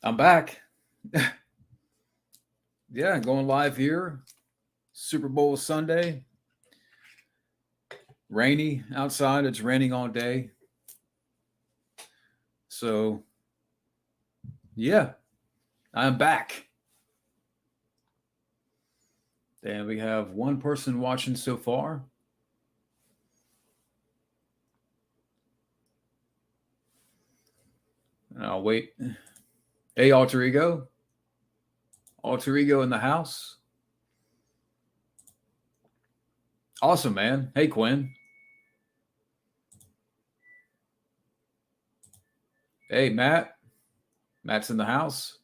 I'm back. Yeah, going live here. Super Bowl Sunday. Rainy outside. It's raining all day. So, yeah, I'm back. And we have one person watching so far. And I'll wait. Hey, Alter Ego. Alter Ego in the house. Awesome, man. Hey, Quinn. Hey, Matt. Matt's in the house.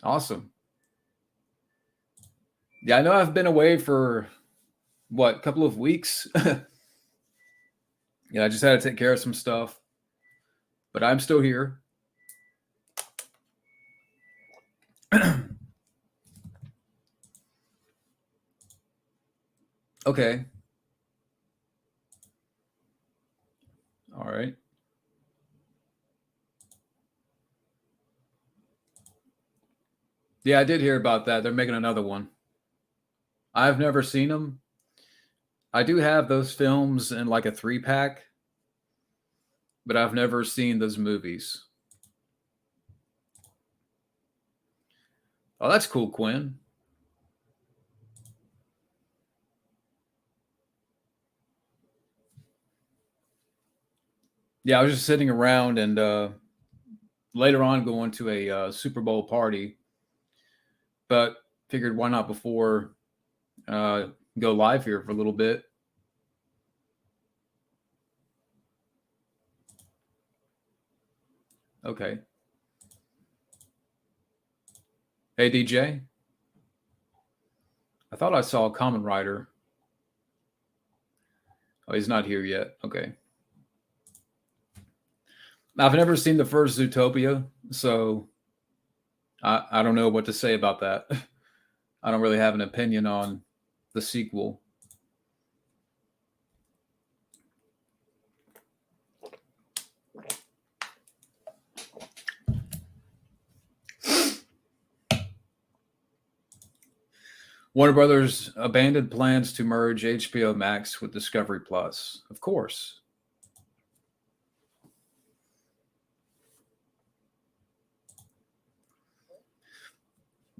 Awesome. Yeah, I know I've been away for what, a couple of weeks. Yeah, I just had to take care of some stuff, but I'm still here. Okay. All right. Yeah, I did hear about that. They're making another one. I've never seen them. I do have those films in like a 3-pack, but I've never seen those movies. Oh, that's cool, Quinn. Yeah, I was just sitting around and later on going to a Super Bowl party, but figured why not before uh, go live here for a little bit. Okay. Hey, DJ. I thought I saw a Common Rider. Oh, he's not here yet. Okay. I've never seen the first Zootopia, so I don't know what to say about that. I don't really have an opinion on the sequel. Warner Brothers abandoned plans to merge HBO Max with Discovery Plus. Of course.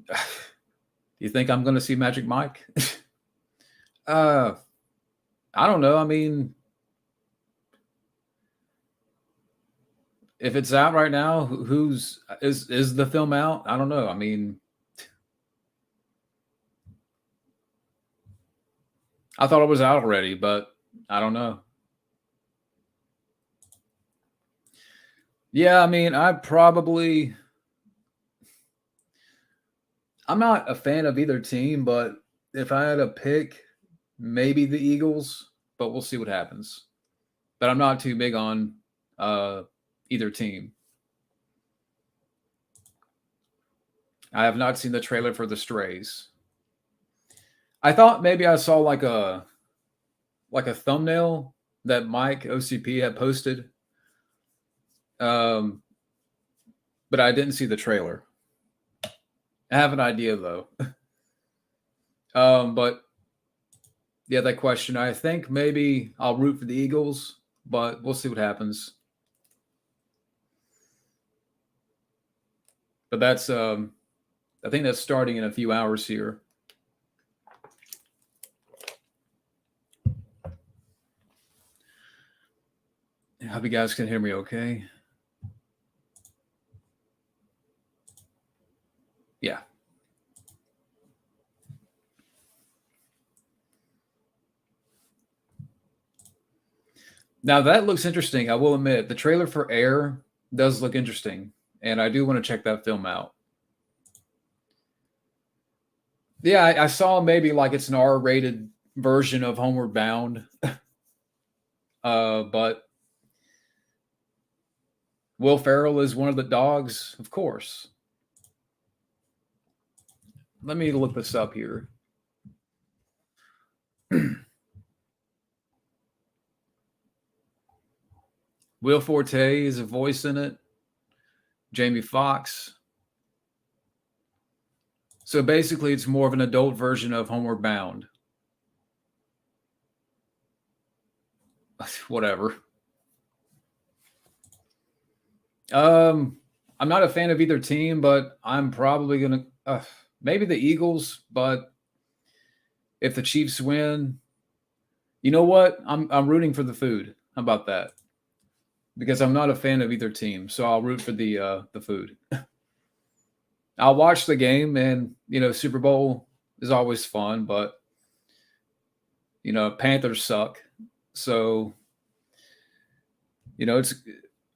Do you think I'm going to see Magic Mike? uh, I don't know. I mean, if it's out right now, who's is the film out? I don't know. I mean, I thought it was out already, but I don't know. Yeah, I mean, I'm not a fan of either team, but if I had to pick, maybe the Eagles, but we'll see what happens. But I'm not too big on uh, either team. I have not seen the trailer for the Strays. I thought maybe I saw like a thumbnail that Mike OCP had posted, um, but I didn't see the trailer. I have an idea though. But yeah, that question. I think maybe I'll root for the Eagles, but we'll see what happens. But that's I think that's starting in a few hours here. I hope you guys can hear me okay. Yeah. Now that looks interesting. I will admit the trailer for Air does look interesting, and I do want to check that film out. Yeah, I saw maybe like it's an R-rated version of Homeward Bound, but Will Ferrell is one of the dogs, of course. Let me look this up here. Will Forte is a voice in it. Jamie Foxx. So basically, it's more of an adult version of Homeward Bound. Whatever. I'm not a fan of either team, but I'm probably gonna maybe the Eagles. But if the Chiefs win, you know what? I'm rooting for the food. How about that? Because I'm not a fan of either team, so I'll root for the food. I'll watch the game, and Super Bowl is always fun, but Panthers suck, so it's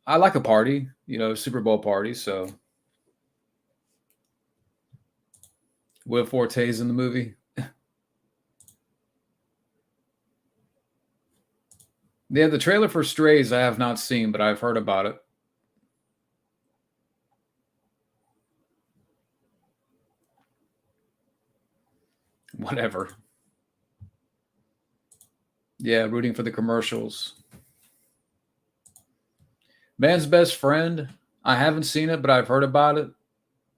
I like a party, Super Bowl party. So Will Forte's in the movie. Yeah, the trailer for Strays I have not seen, but I've heard about it. Whatever. Yeah, rooting for the commercials. Man's Best Friend. I haven't seen it, but I've heard about it.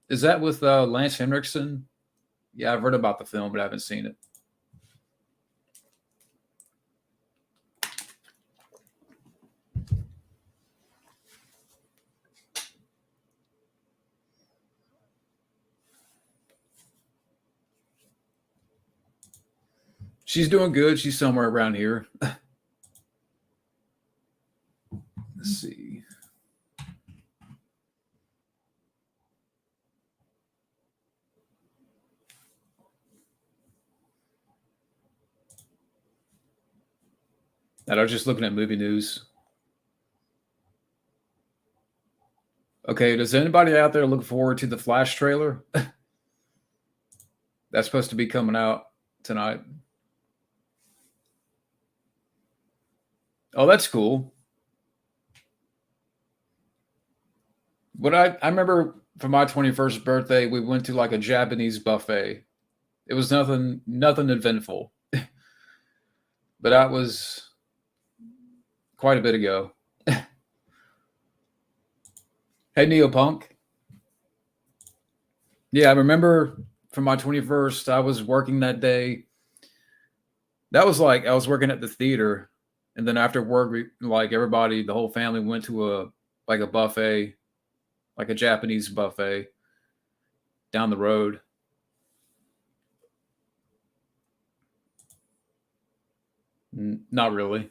Is that with Lance Henriksen? Yeah, I've heard about the film, but I haven't seen it. She's doing good. She's somewhere around here. Let's see. And I was just looking at movie news. Okay, does anybody out there look forward to the Flash trailer? That's supposed to be coming out tonight. Oh, that's cool. But I remember for my 21st birthday, we went to like a Japanese buffet. It was nothing eventful. But that was quite a bit ago. Hey, Neopunk. Yeah, I remember for my 21st, I was working that day. That was like I was working at the theater, and then after work, like everybody, the whole family went to a buffet, like a Japanese buffet down the road. Not really.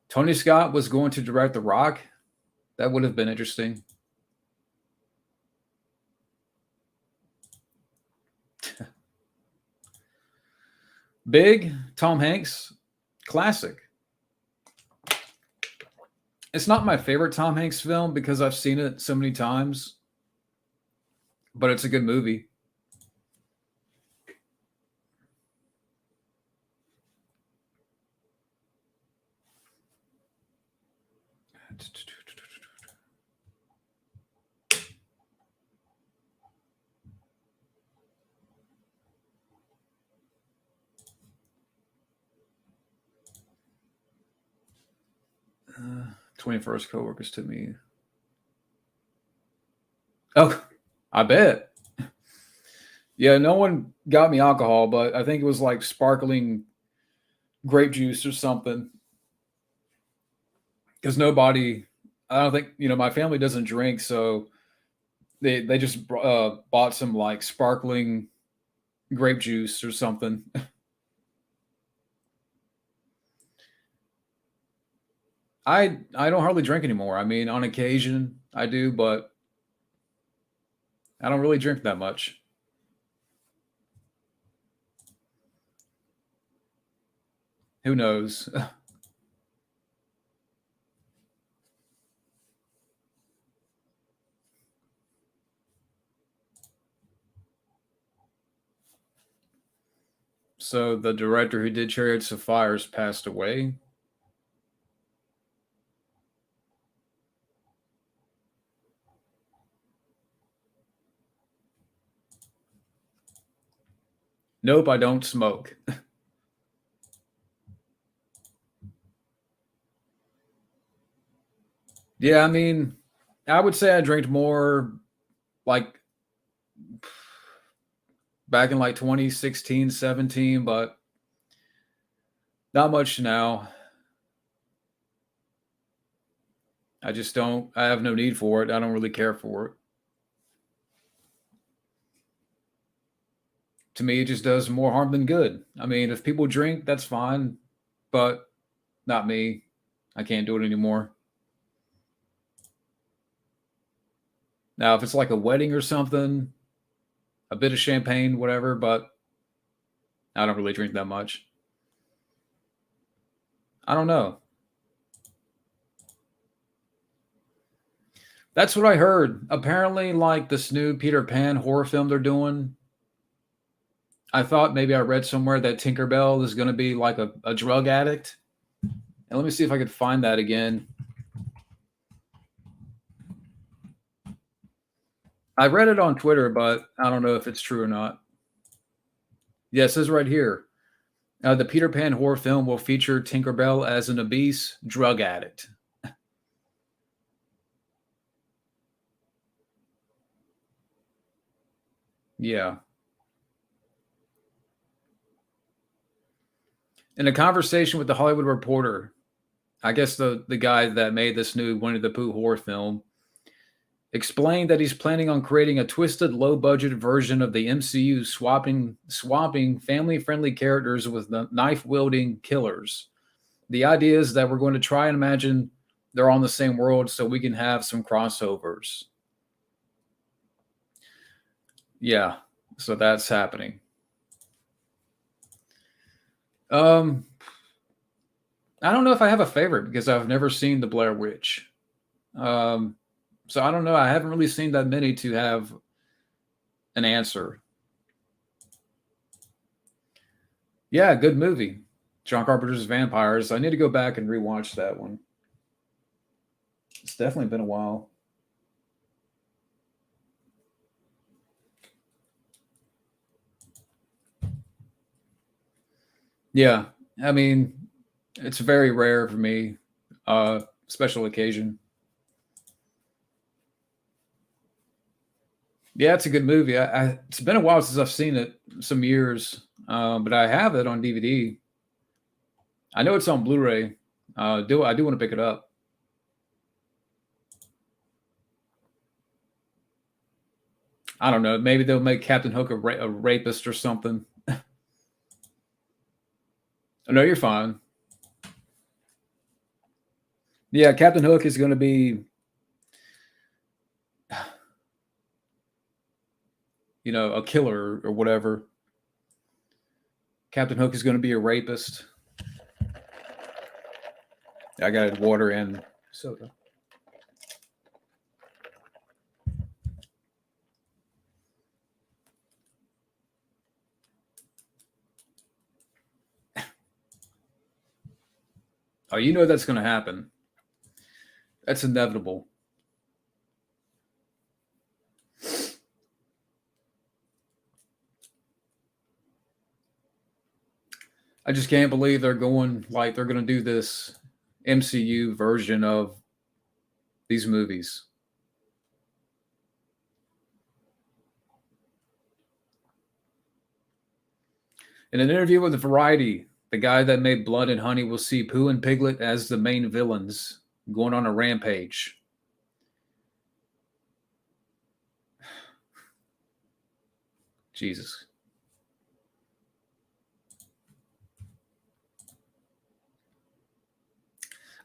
Tony Scott was going to direct The Rock. That would have been interesting. Big, Tom Hanks, classic. It's not my favorite Tom Hanks film because I've seen it so many times, but it's a good movie. Uh, 21st coworkers to me. Oh, I bet. Yeah, no one got me alcohol, but I think it was like sparkling grape juice or something. Because nobody, I don't think, my family doesn't drink, so they just bought some like sparkling grape juice or something. I don't hardly drink anymore. I mean, on occasion I do, but I don't really drink that much. Who knows? So the director who did Chariots of Fires passed away. Nope, I don't smoke. Yeah, I mean, I would say I drank more like back in like 2016, 17, but not much now. I just don't, I have no need for it. I don't really care for it. To me, it just does more harm than good. I mean, if people drink, that's fine, but not me. I can't do it anymore. Now, if it's like a wedding or something, a bit of champagne, whatever, but I don't really drink that much. I don't know. That's what I heard. Apparently, like this new Peter Pan horror film they're doing, I thought maybe I read somewhere that Tinkerbell is going to be like a drug addict. And let me see if I could find that again. I read it on Twitter, but I don't know if it's true or not. Yeah, it says right here. The Peter Pan horror film will feature Tinkerbell as an obese drug addict. Yeah. In a conversation with the Hollywood Reporter, I guess the guy that made this new Winnie the Pooh horror film explained that he's planning on creating a twisted, low-budget version of the MCU, swapping family-friendly characters with knife-wielding killers. The idea is that we're going to try and imagine they're on the same world so we can have some crossovers. Yeah, so that's happening. Um, I don't know if I have a favorite because I've never seen the Blair Witch. Um, so I don't know. I haven't really seen that many to have an answer. Yeah, good movie. John Carpenter's Vampires. I need to go back and rewatch that one. It's definitely been a while. Yeah, I mean, it's very rare for me. Special occasion. Yeah, it's a good movie. It's been a while since I've seen it, some years, but I have it on DVD. I know it's on Blu-ray. Do I do want to pick it up? I don't know. Maybe they'll make Captain Hook a rapist or something. No, you're fine. Yeah, Captain Hook is going to be, a killer or whatever. Captain Hook is going to be a rapist. I got water and soda. Oh, you know that's going to happen. That's inevitable. I just can't believe they're going like they're going to do this MCU version of these movies. In an interview with Variety, the guy that made Blood and Honey will see Pooh and Piglet as the main villains going on a rampage. Jesus.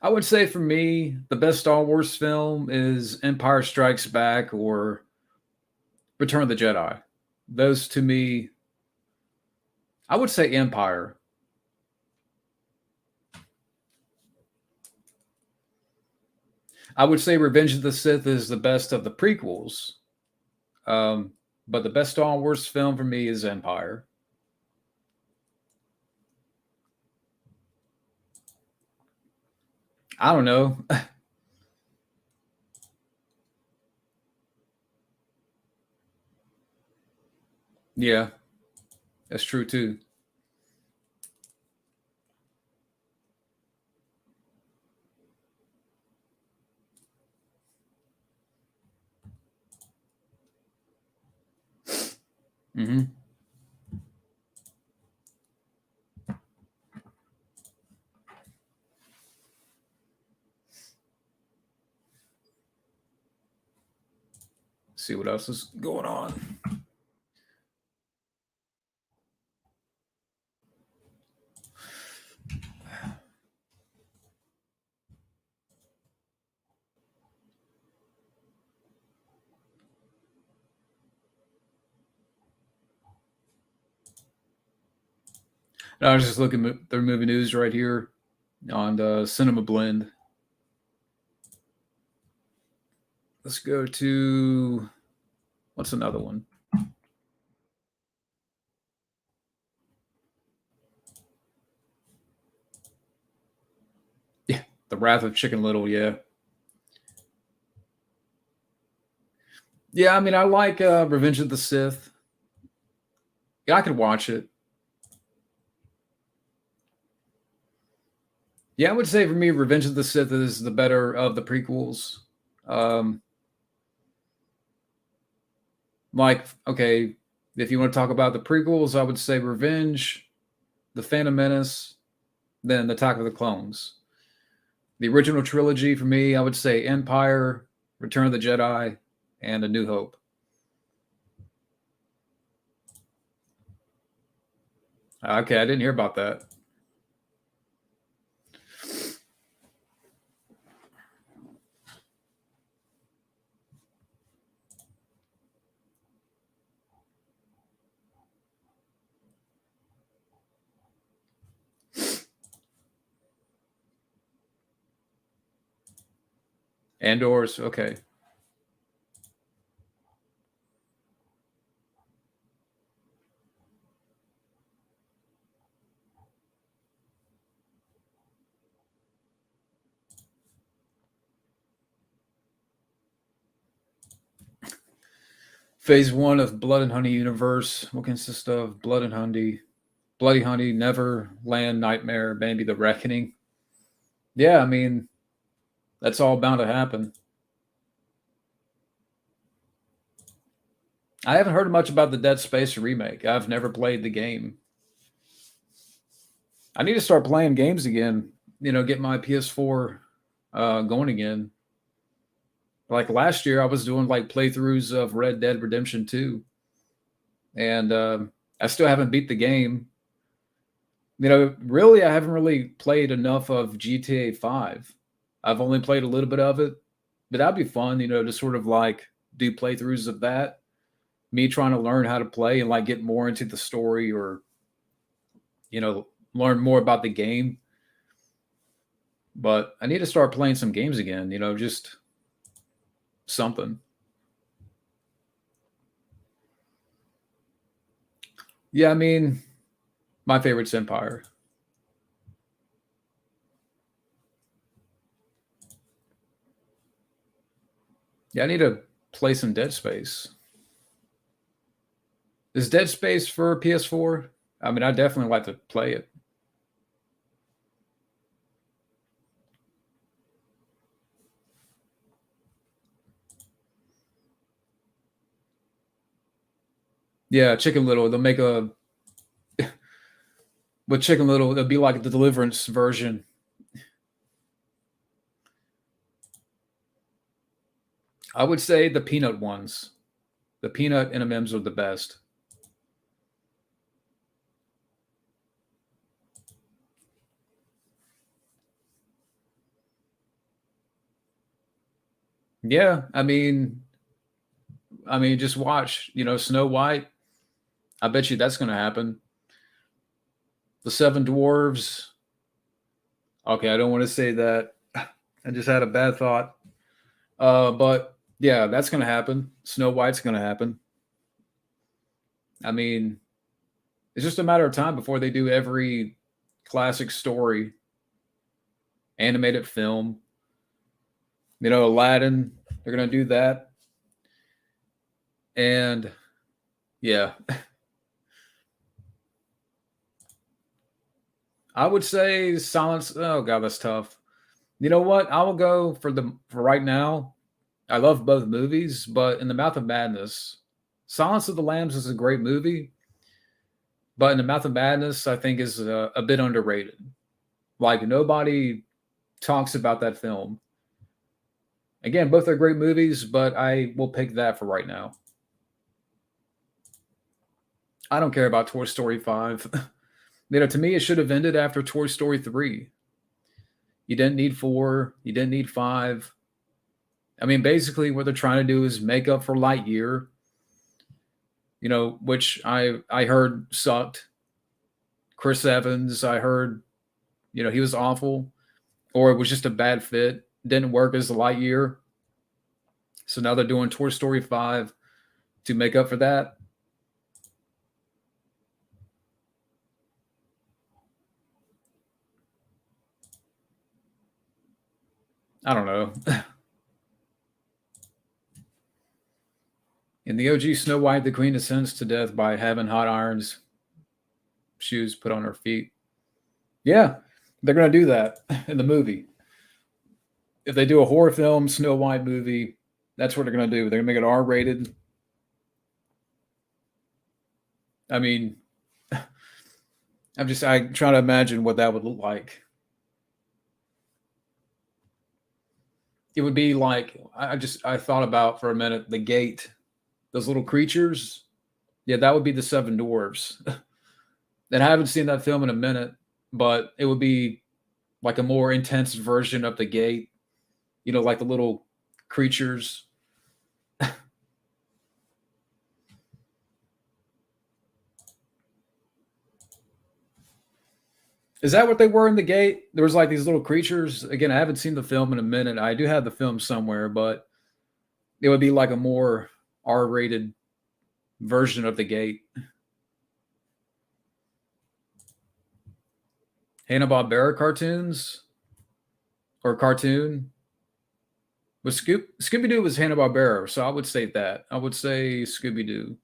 I would say for me, the best Star Wars film is Empire Strikes Back or Return of the Jedi. Those to me, I would say Empire. I would say Revenge of the Sith is the best of the prequels. Um, but the best Star Wars film for me is Empire. I don't know. Yeah, that's true too. Mm-hmm. See what else is going on. I was just looking at their movie news right here on the Cinema Blend. Let's go to what's another one? Yeah, The Wrath of Chicken Little. Yeah, yeah. I mean, I like Revenge of the Sith. Yeah, I could watch it. Yeah, I would say for me, Revenge of the Sith is the better of the prequels. Um, like, okay, if you want to talk about the prequels, I would say Revenge, The Phantom Menace, then The Attack of the Clones. The original trilogy for me, I would say Empire, Return of the Jedi, and A New Hope. Okay, I didn't hear about that. Andor's okay. Phase one of Blood and Honey universe will consist of Blood and Honey, Bloody Honey, Never, Land, Nightmare, Bambi the Reckoning. Yeah, I mean, that's all bound to happen. I haven't heard much about the Dead Space remake. I've never played the game. I need to start playing games again. Get my PS4 going again. Like last year, I was doing like playthroughs of Red Dead Redemption 2, and I still haven't beat the game. Really, I haven't really played enough of GTA 5. I've only played a little bit of it, but that'd be fun, to sort of like do playthroughs of that. Me trying to learn how to play and like get more into the story or, learn more about the game. But I need to start playing some games again, just something. Yeah, I mean, my favorite's Empire. Yeah, I need to play some Dead Space. Is Dead Space for PS4? I mean, I definitely like to play it. Yeah, Chicken Little. They'll make a with Chicken Little. It'll be like the Deliverance version. I would say the peanut ones. The peanut M&Ms are the best. Yeah, I mean, just watch. Snow White. I bet you that's going to happen. The Seven Dwarves. Okay, I don't want to say that. I just had a bad thought. But yeah, that's going to happen. Snow White's going to happen. I mean, it's just a matter of time before they do every classic story, animated film. Aladdin, they're going to do that. And yeah, I would say Silence. Oh God, that's tough. You know what? I will go for right now. I love both movies, but in the Mouth of Madness, Silence of the Lambs is a great movie, but in the Mouth of Madness, I think is a bit underrated. Like nobody talks about that film. Again, both are great movies, but I will pick that for right now. I don't care about Toy Story 5. To me, it should have ended after Toy Story 3. You didn't need 4. You didn't need 5. I mean, basically, what they're trying to do is make up for Lightyear, which I heard sucked. Chris Evans, I heard, he was awful, or it was just a bad fit. Didn't work as the Lightyear. So now they're doing Toy Story 5 to make up for that. I don't know. In the OG Snow White, the Queen ascends to death by having hot irons shoes put on her feet. Yeah, they're going to do that in the movie. If they do a horror film, Snow White movie, that's what they're going to do. They're going to make it R-rated. I mean, I trying to imagine what that would look like. It would be like, I thought about for a minute, the gate, those little creatures. Yeah, that would be the Seven Dwarves. And I haven't seen that film in a minute, but it would be like a more intense version of the gate, like the little creatures. Is that what they were in the gate? There was like these little creatures. Again, I haven't seen the film in a minute. I do have the film somewhere, but it would be like a more R-rated version of the gate. Hanna-Barbera cartoons or cartoon. But Scooby-Doo was Hanna-Barbera, so I would say that. I would say Scooby-Doo.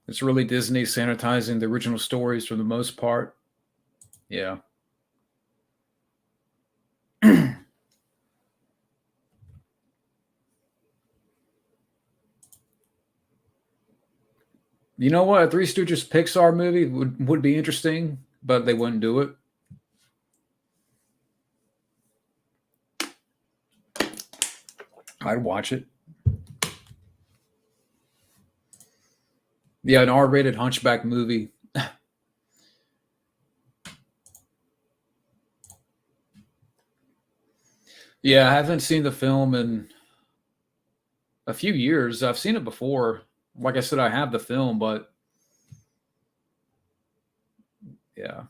It's really Disney sanitizing the original stories for the most part. Yeah. You know what? A Three Stooges Pixar movie would be interesting, but they wouldn't do it. I'd watch it. Yeah, an R-rated Hunchback movie. Yeah, I haven't seen the film in a few years. I've seen it before. Like I said, I have the film, but yeah.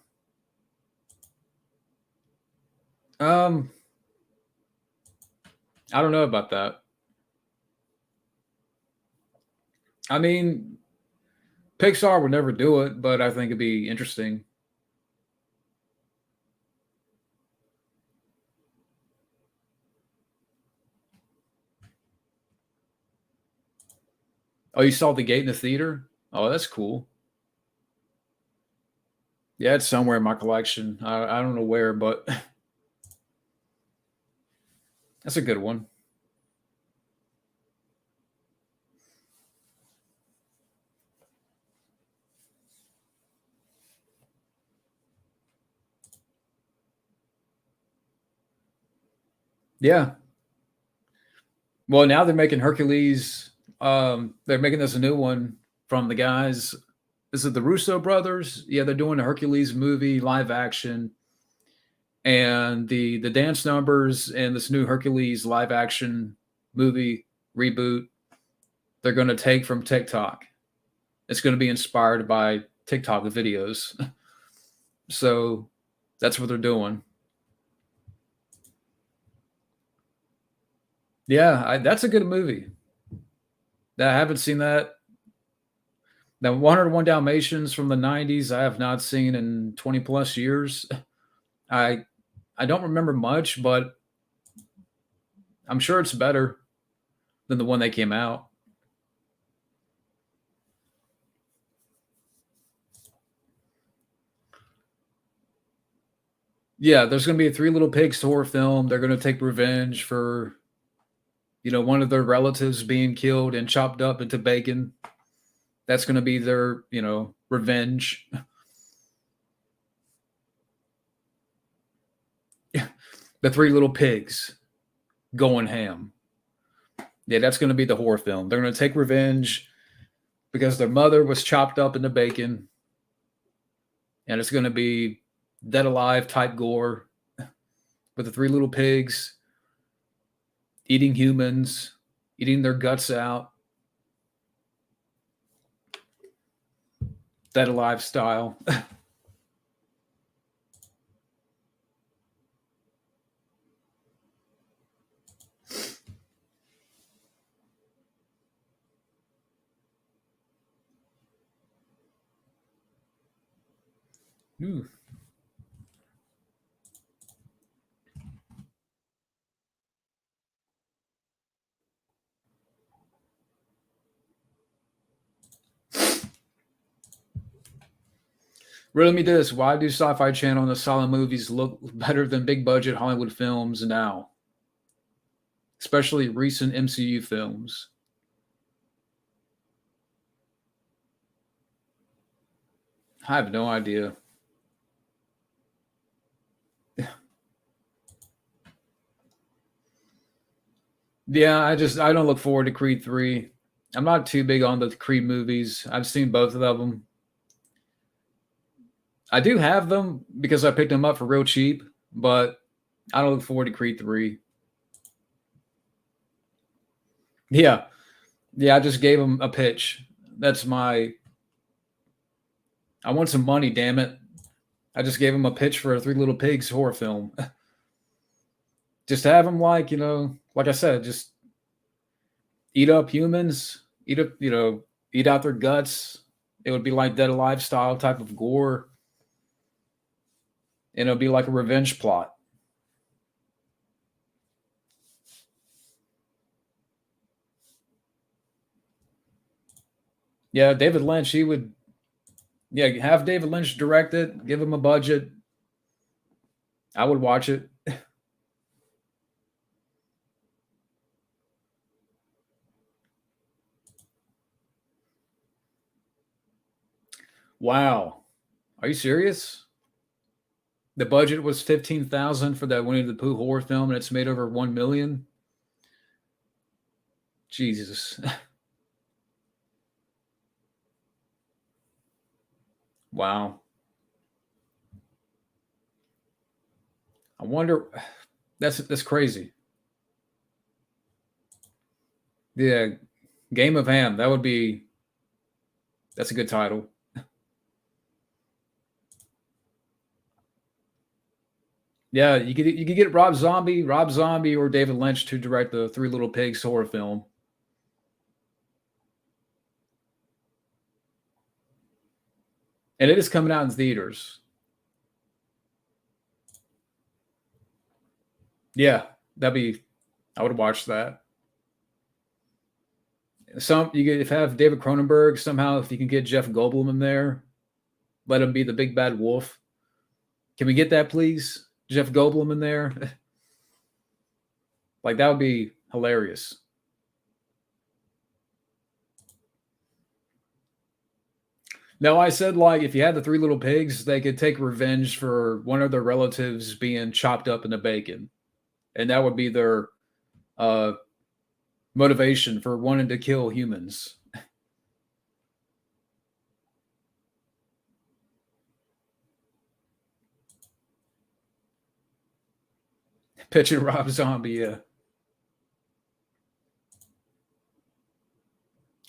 Um, I don't know about that. I mean, Pixar would never do it, but I think it'd be interesting. Oh, you saw The Gate in the theater? Oh, that's cool. Yeah, it's somewhere in my collection. I don't know where, but that's a good one. Yeah. Well, now they're making Hercules. They're making this a new one from the guys. Is it the Russo brothers? Yeah, they're doing a Hercules movie, live action, and the dance numbers in this new Hercules live action movie reboot. They're going to take from TikTok. It's going to be inspired by TikTok videos. So that's what they're doing. Yeah, that's a good movie. I haven't seen that. Now, 101 Dalmatians from the 90s, I have not seen in 20 plus years. I I don't remember much, but I'm sure it's better than the one that came out. Yeah, there's going to be a Three Little Pigs horror film. They're going to take revenge for, one of their relatives being killed and chopped up into bacon. That's going to be their, revenge. The Three Little Pigs going ham. Yeah, that's going to be the horror film. They're going to take revenge because their mother was chopped up into bacon, and it's going to be Dead Alive type gore with the Three Little Pigs eating humans, eating their guts out, Dead Alive style. Ooh. Riddle me this: why do Sci-Fi Channel and the silent movies look better than big budget Hollywood films now, especially recent MCU films? I have no idea. Yeah, I don't look forward to Creed 3. I'm not too big on the Creed movies. I've seen both of them. I do have them because I picked them up for real cheap, but I don't look forward to Creed 3. Yeah. Yeah, I just gave them a pitch. That's my I want some money, damn it. I just gave him a pitch for a Three Little Pigs horror film. Just have him like I said, just eat up humans, eat up, eat out their guts. It would be like Dead Alive style type of gore. And it'll be like a revenge plot. Yeah, David Lynch, have David Lynch direct it, give him a budget. I would watch it. Wow. Are you serious? The budget was 15,000 for that Winnie the Pooh horror film, and it's made over 1 million. Jesus. Wow. I wonder. That's crazy. Yeah, Game of Ham. That's a good title. Yeah, you could get Rob Zombie, or David Lynch to direct the Three Little Pigs horror film. And it is coming out in theaters. Yeah, I would watch that. If you have David Cronenberg somehow, if you can get Jeff Goldblum in there, let him be the big bad wolf. Can we get that, please? Jeff Goldblum in there? Like, that would be hilarious. No, I said, like, if you had the Three Little Pigs, they could take revenge for one of their relatives being chopped up into bacon. And that would be their uh, motivation for wanting to kill humans. Picture Rob Zombie, yeah.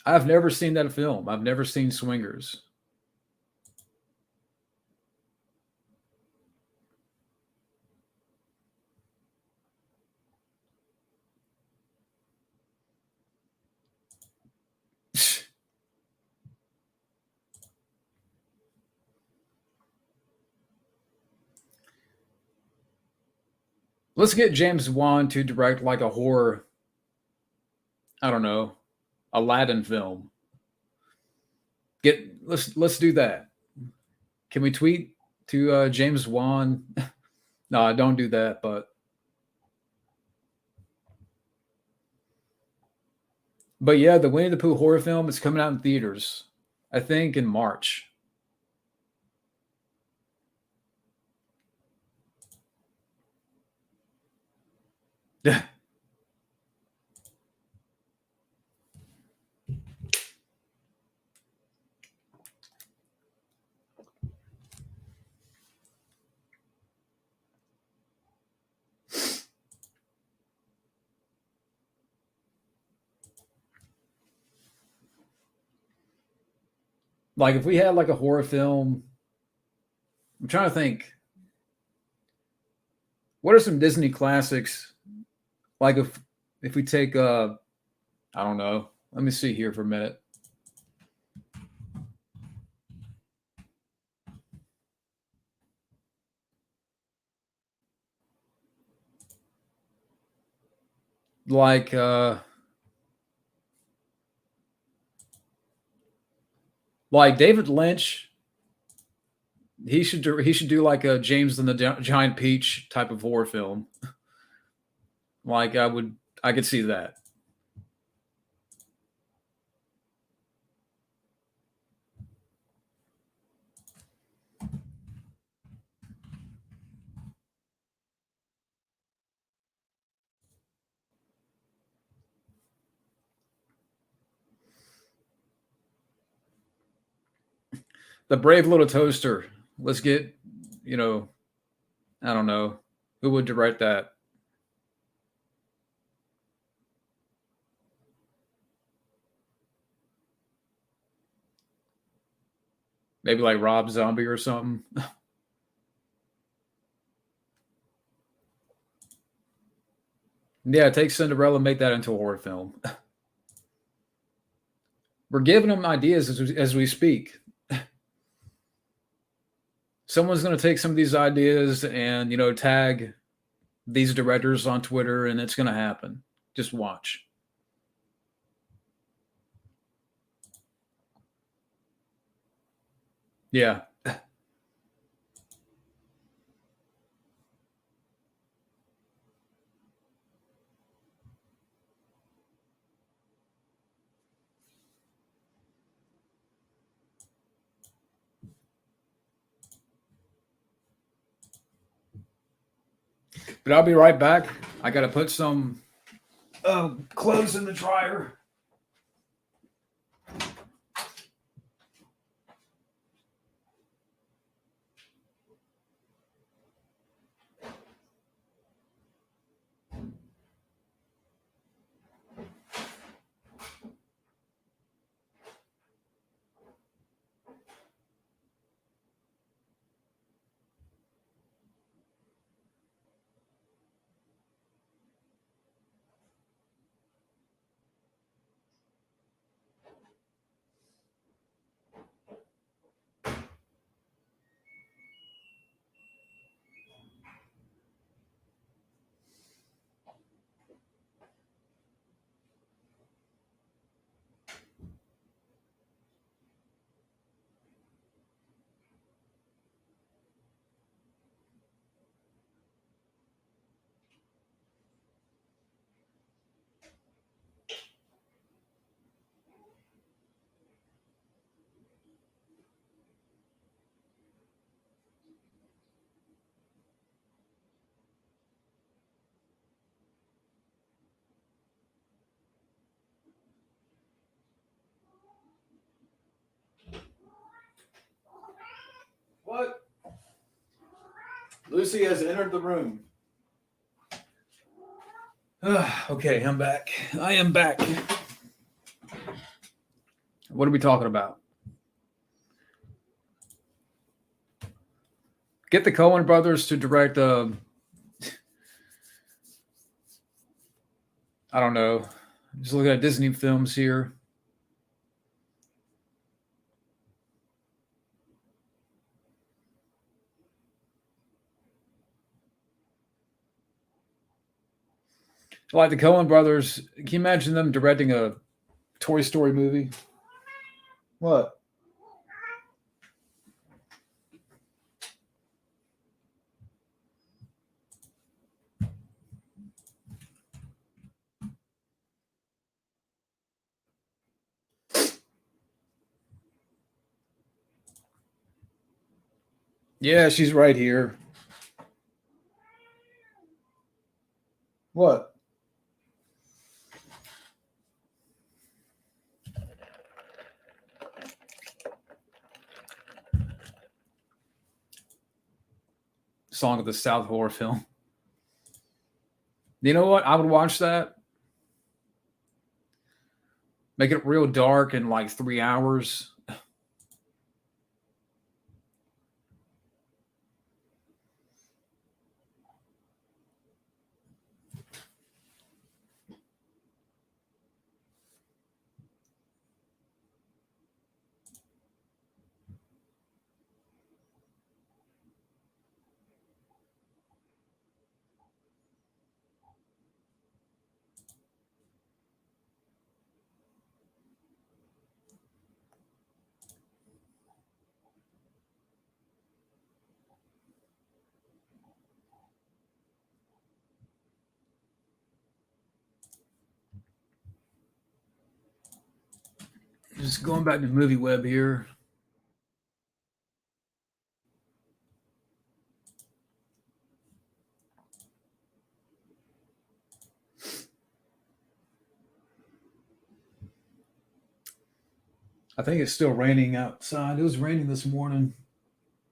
I've never seen that film. I've never seen Swingers. Let's get James Wan to direct like a horror, I don't know, Aladdin film. Let's do that. Can we tweet to James Wan No, I don't do that. But yeah, the Winnie the Pooh horror film is coming out in theaters. I think in March. Like if we had like a horror film, I'm trying to think. What are some Disney classics? Like if we take I don't know. Let me see here for a minute. Like like David Lynch, he should do like a James and the Giant Peach type of horror film. Like I could see that. The Brave Little Toaster. Let's get, you know, I don't know who would direct that. Maybe like Rob Zombie or something. Yeah, take Cinderella, make that into a horror film. We're giving them ideas as we speak. Someone's going to take some of these ideas and tag these directors on Twitter, and it's going to happen. Just watch. Yeah, but I'll be right back. I got to put some clothes in the dryer. What? Lucy has entered the room. Okay, I'm back. I am back. What are we talking about? Get the Coen brothers to direct I don't know. Just looking at Disney films here. Like the Coen brothers, can you imagine them directing a Toy Story movie? What? Yeah, she's right here. What? Song of the South horror film. You know what? I would watch that. Make it real dark in like 3 hours. Just going back to movie web here. I think it's still raining outside. It was raining this morning.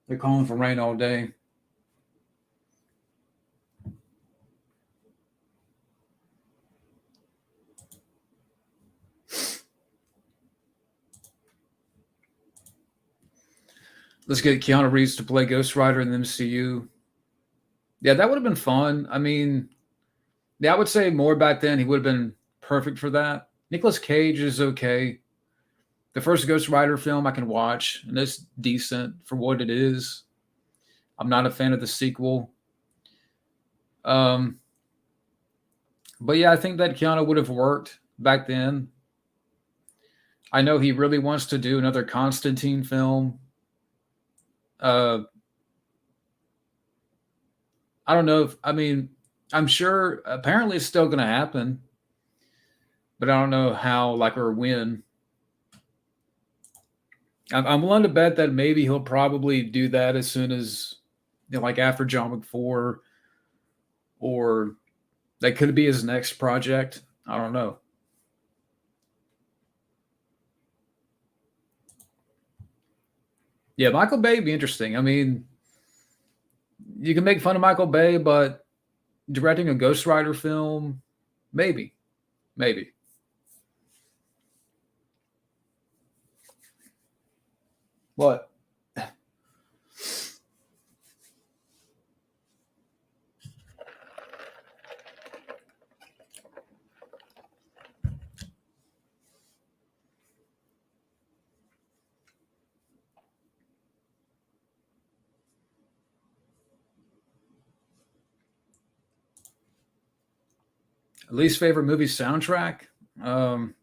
They're calling for rain all day. Let's get Keanu Reeves to play Ghost Rider in the MCU. Yeah, that would have been fun. I mean, yeah, I would say more back then. He would have been perfect for that. Nicolas Cage is okay. The first Ghost Rider film I can watch, and it's decent for what it is. I'm not a fan of the sequel. Um, but yeah, I think that Keanu would have worked back then. I know he really wants to do another Constantine film. Uh, I don't know if I mean I'm sure apparently it's still going to happen, but I don't know how like or when. I'm willing to bet that maybe he'll probably do that as soon as like after John Wick 4, or that could be his next project. I don't know. Yeah, Michael Bay would be interesting. I mean, you can make fun of Michael Bay, but directing a Ghost Rider film, maybe, maybe. What? Least favorite movie soundtrack? Um,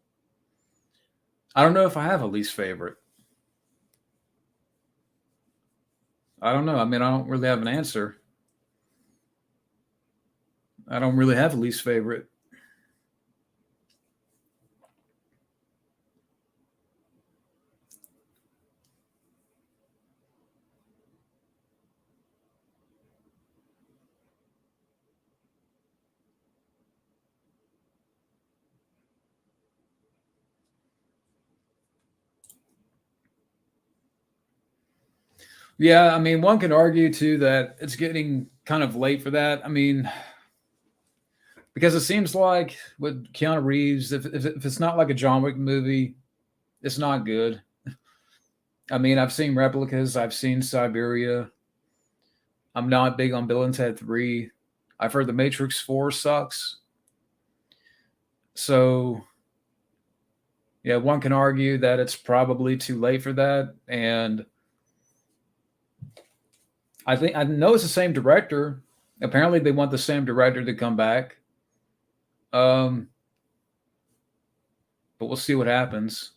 I don't know if I have a least favorite. I don't know. I mean, I don't really have an answer. I don't really have a least favorite. Yeah, I mean, one can argue too that it's getting kind of late for that. I mean, because it seems like with Keanu Reeves, if it's not like a John Wick movie, it's not good. I mean, I've seen replicas, I've seen Siberia. I'm not big on Bill and Ted 3. I've heard The Matrix 4 sucks. So, yeah, one can argue that it's probably too late for that. And I think I know it's the same director. Apparently, they want the same director to come back. Um, but we'll see what happens.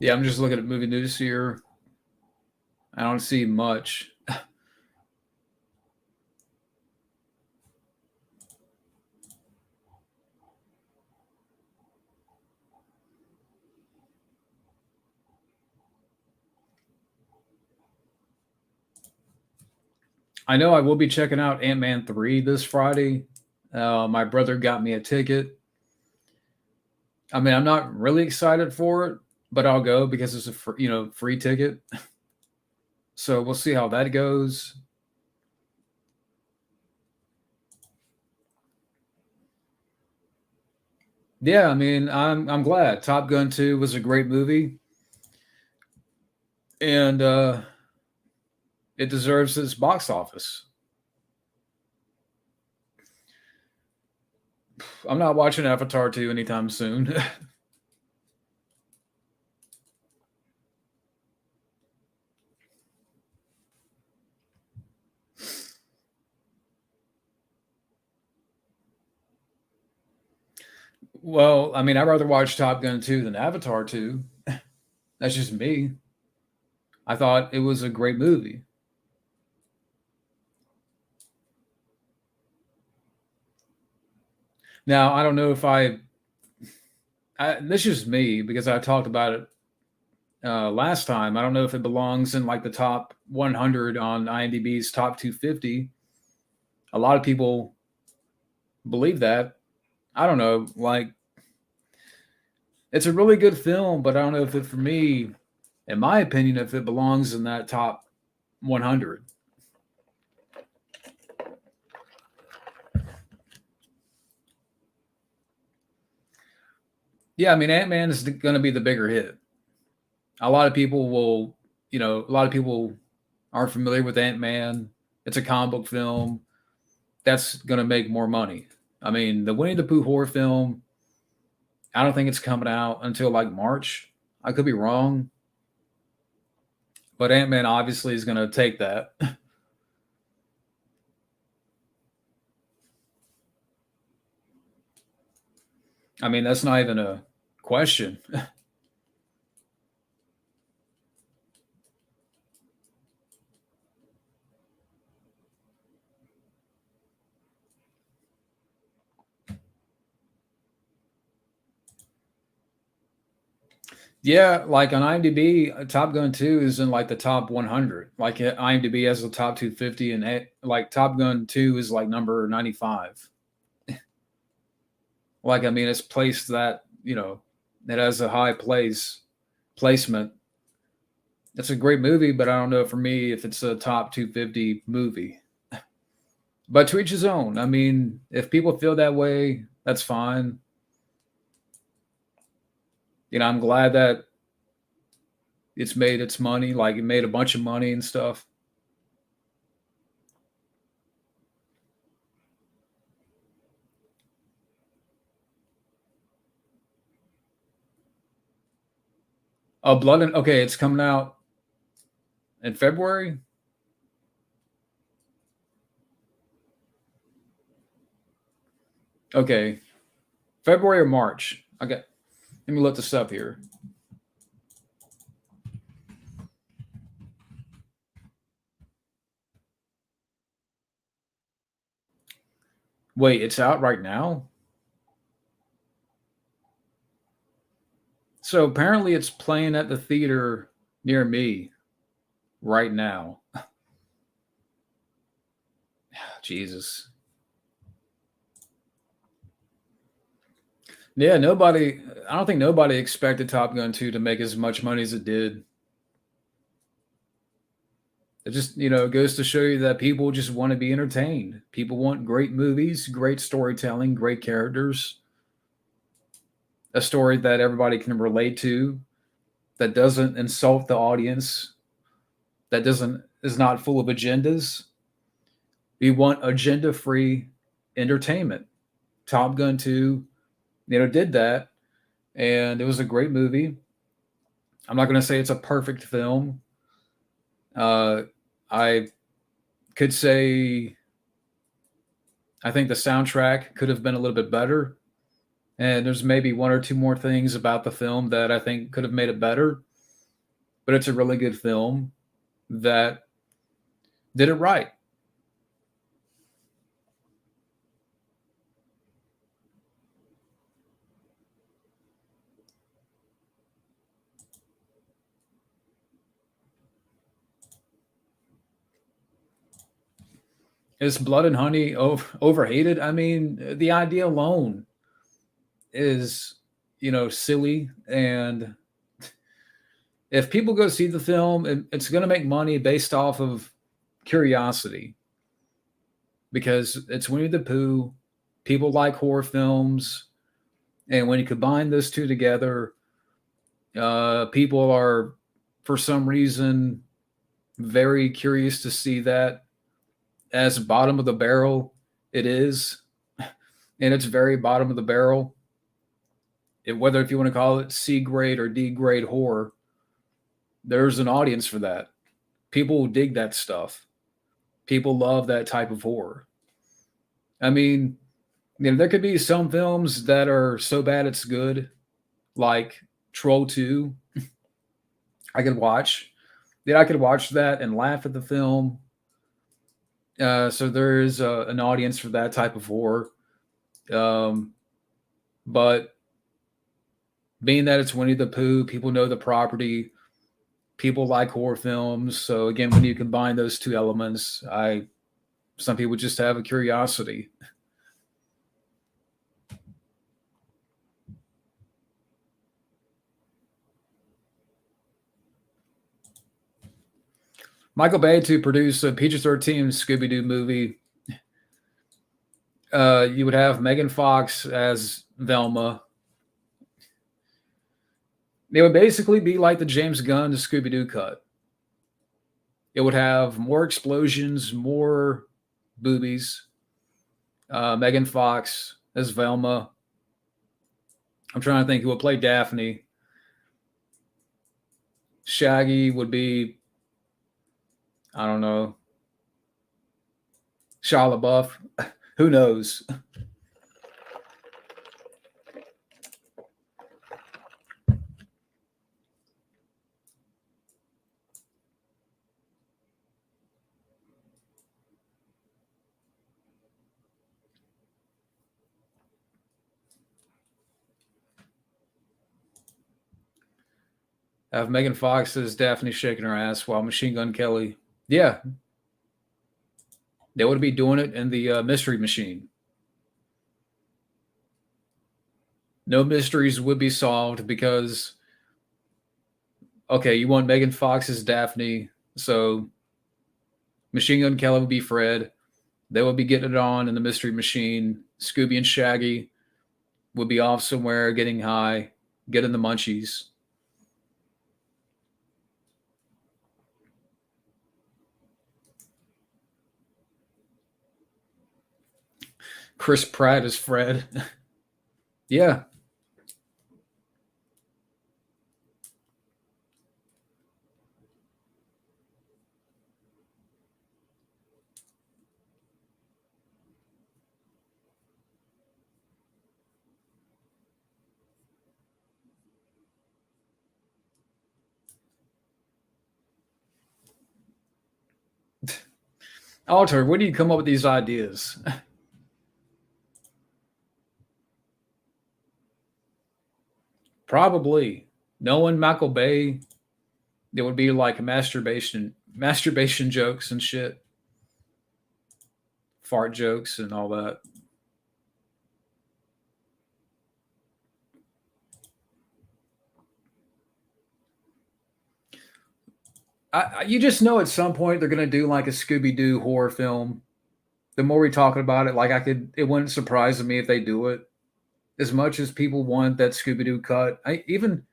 Yeah, I'm just looking at movie news here. I don't see much. I know I will be checking out Ant-Man 3 this Friday. My brother got me a ticket. I mean, I'm not really excited for it, but I'll go because it's a free ticket. So we'll see how that goes. Yeah, I mean, I'm glad. Top Gun 2 was a great movie, and it deserves its box office. I'm not watching Avatar 2 anytime soon. Well, I mean, I'd rather watch Top Gun 2 than Avatar 2. That's just me. I thought it was a great movie. Now, I don't know if this is just me because I talked about it last time. I don't know if it belongs in like the top 100 on IMDb's top 250. A lot of people believe that. I don't know. Like, it's a really good film, but I don't know if it, for me, in my opinion, if it belongs in that top 100. Yeah, I mean, Ant Man is going to be the bigger hit. A lot of people will, a lot of people aren't familiar with Ant Man. It's a comic book film. That's going to make more money. I mean, the Winnie the Pooh horror film, I don't think it's coming out until like March. I could be wrong, but Ant Man obviously is going to take that. I mean, that's not even a question. Yeah, like on IMDb, Top Gun 2 is in like the top 100. Like IMDb has the top 250, and like Top Gun 2 is like number 95. Like, I mean, it's placed that, it has a high placement. It's a great movie, but I don't know for me if it's a top 250 movie. But to each his own. I mean, if people feel that way, that's fine. I'm glad that it's made its money, like it made a bunch of money and stuff. Oh, Blood and okay, it's coming out in February. Okay, February or March. Okay, let me look this up here. Wait, it's out right now? So apparently it's playing at the theater near me right now. Jesus. Yeah, I don't think nobody expected Top Gun 2 to make as much money as it did. It just, goes to show you that people just want to be entertained. People want great movies, great storytelling, great characters, a story that everybody can relate to, that doesn't insult the audience, that doesn't is not full of agendas. We want agenda-free entertainment. Top Gun 2, did that, and it was a great movie. I'm not going to say it's a perfect film. I could say I think the soundtrack could have been a little bit better, and there's maybe one or two more things about the film that I think could have made it better. but it's a really good film that did it right. Is Blood and Honey overhated? I mean, the idea alone is, silly. And if people go see the film, it's going to make money based off of curiosity because it's Winnie the Pooh. People like horror films. And when you combine those two together, people are, for some reason, very curious to see that. As bottom of the barrel it is, and it's very bottom of the barrel. Whether if you want to call it C grade or D grade horror, there's an audience for that. People dig that stuff. People love that type of horror. I mean, there could be some films that are so bad it's good, like Troll 2. I could watch. Yeah, I could watch that and laugh at the film. So there is an audience for that type of horror. But being that it's Winnie the Pooh, people know the property, people like horror films. So again, when you combine those two elements, some people just have a curiosity. Michael Bay to produce a PG-13 Scooby-Doo movie. You would have Megan Fox as Velma. It would basically be like the James Gunn Scooby-Doo cut. It would have more explosions, more boobies. Megan Fox as Velma. I'm trying to think who would play Daphne. Shaggy would be, I don't know, Shia LaBeouf. Who knows? Have Megan Fox as Daphne shaking her ass while Machine Gun Kelly. Yeah. They would be doing it in the Mystery Machine. No mysteries would be solved because, okay, you want Megan Fox as Daphne, so Machine Gun Kelly would be Fred. They would be getting it on in the Mystery Machine. Scooby and Shaggy would be off somewhere getting high, getting the munchies. Chris Pratt is Fred. Yeah. Alter, where do you come up with these ideas? Probably. Knowing Michael Bay, it would be like masturbation jokes and shit, fart jokes and all that. You just know at some point they're gonna do like a Scooby Doo horror film. The more we talk about it, it wouldn't surprise me if they do it. As much as people want that Scooby Doo cut, even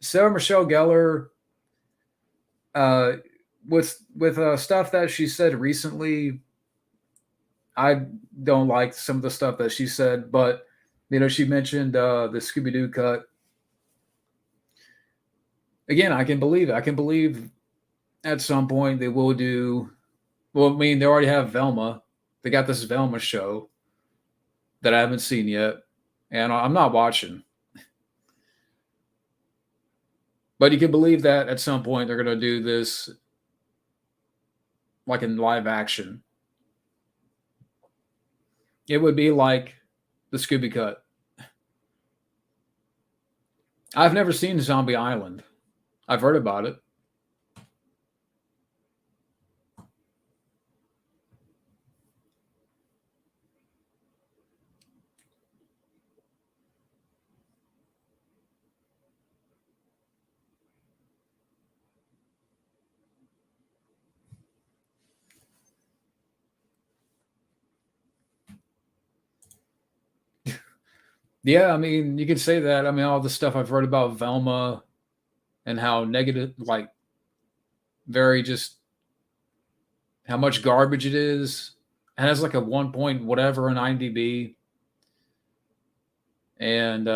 Sarah Michelle Gellar, uh, with stuff that she said recently, I don't like some of the stuff that she said, but she mentioned the Scooby Doo cut. Again, I can believe it. I can believe at some point they will do. Well, I mean, they already have Velma. They got this Velma show that I haven't seen yet, and I'm not watching. But you can believe that at some point they're going to do this like in live action. It would be like the Scooby Cut. I've never seen Zombie Island. I've heard about it. Yeah, I mean, you could say that. I mean, all the stuff I've heard about Velma and how negative, like, very just how much garbage it is. It has like a 1 point whatever on IMDb. And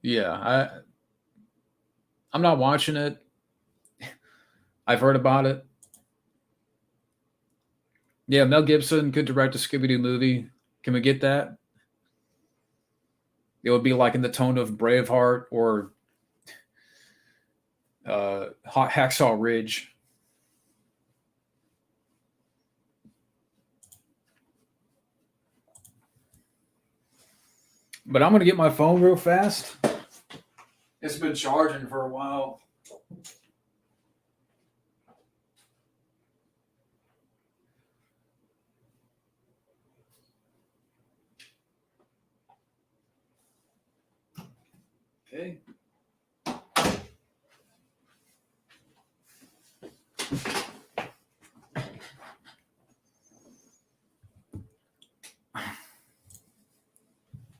yeah, I'm not watching it. I've heard about it. Yeah, Mel Gibson could direct a Scooby Doo movie. Can we get that? It would be like in the tone of Braveheart or Hacksaw Ridge. But I'm going to get my phone real fast. It's been charging for a while. Okay.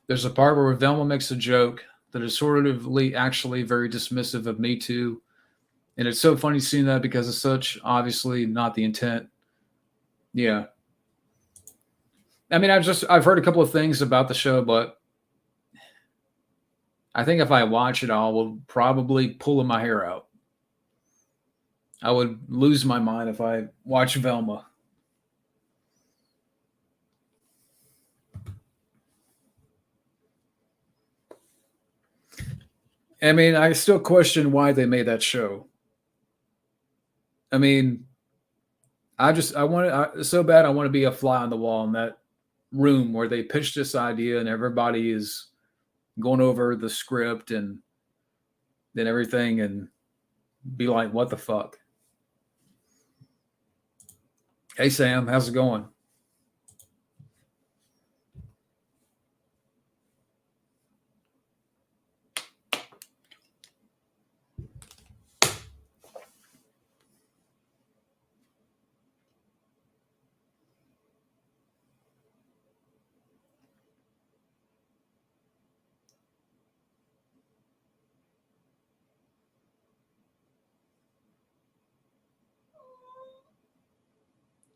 There's a part where Velma makes a joke that is sort of actually very dismissive of Me Too. And it's so funny seeing that because it's such obviously not the intent. Yeah. I mean, I've heard a couple of things about the show, but I think if I watch it all, will probably pulling my hair out. I would lose my mind if I watch Velma. I mean, I still question why they made that show. I mean, I want so bad. I want to be a fly on the wall in that room where they pitched this idea and everybody is going over the script and then everything and be like, what the fuck? Hey, Sam, how's it going?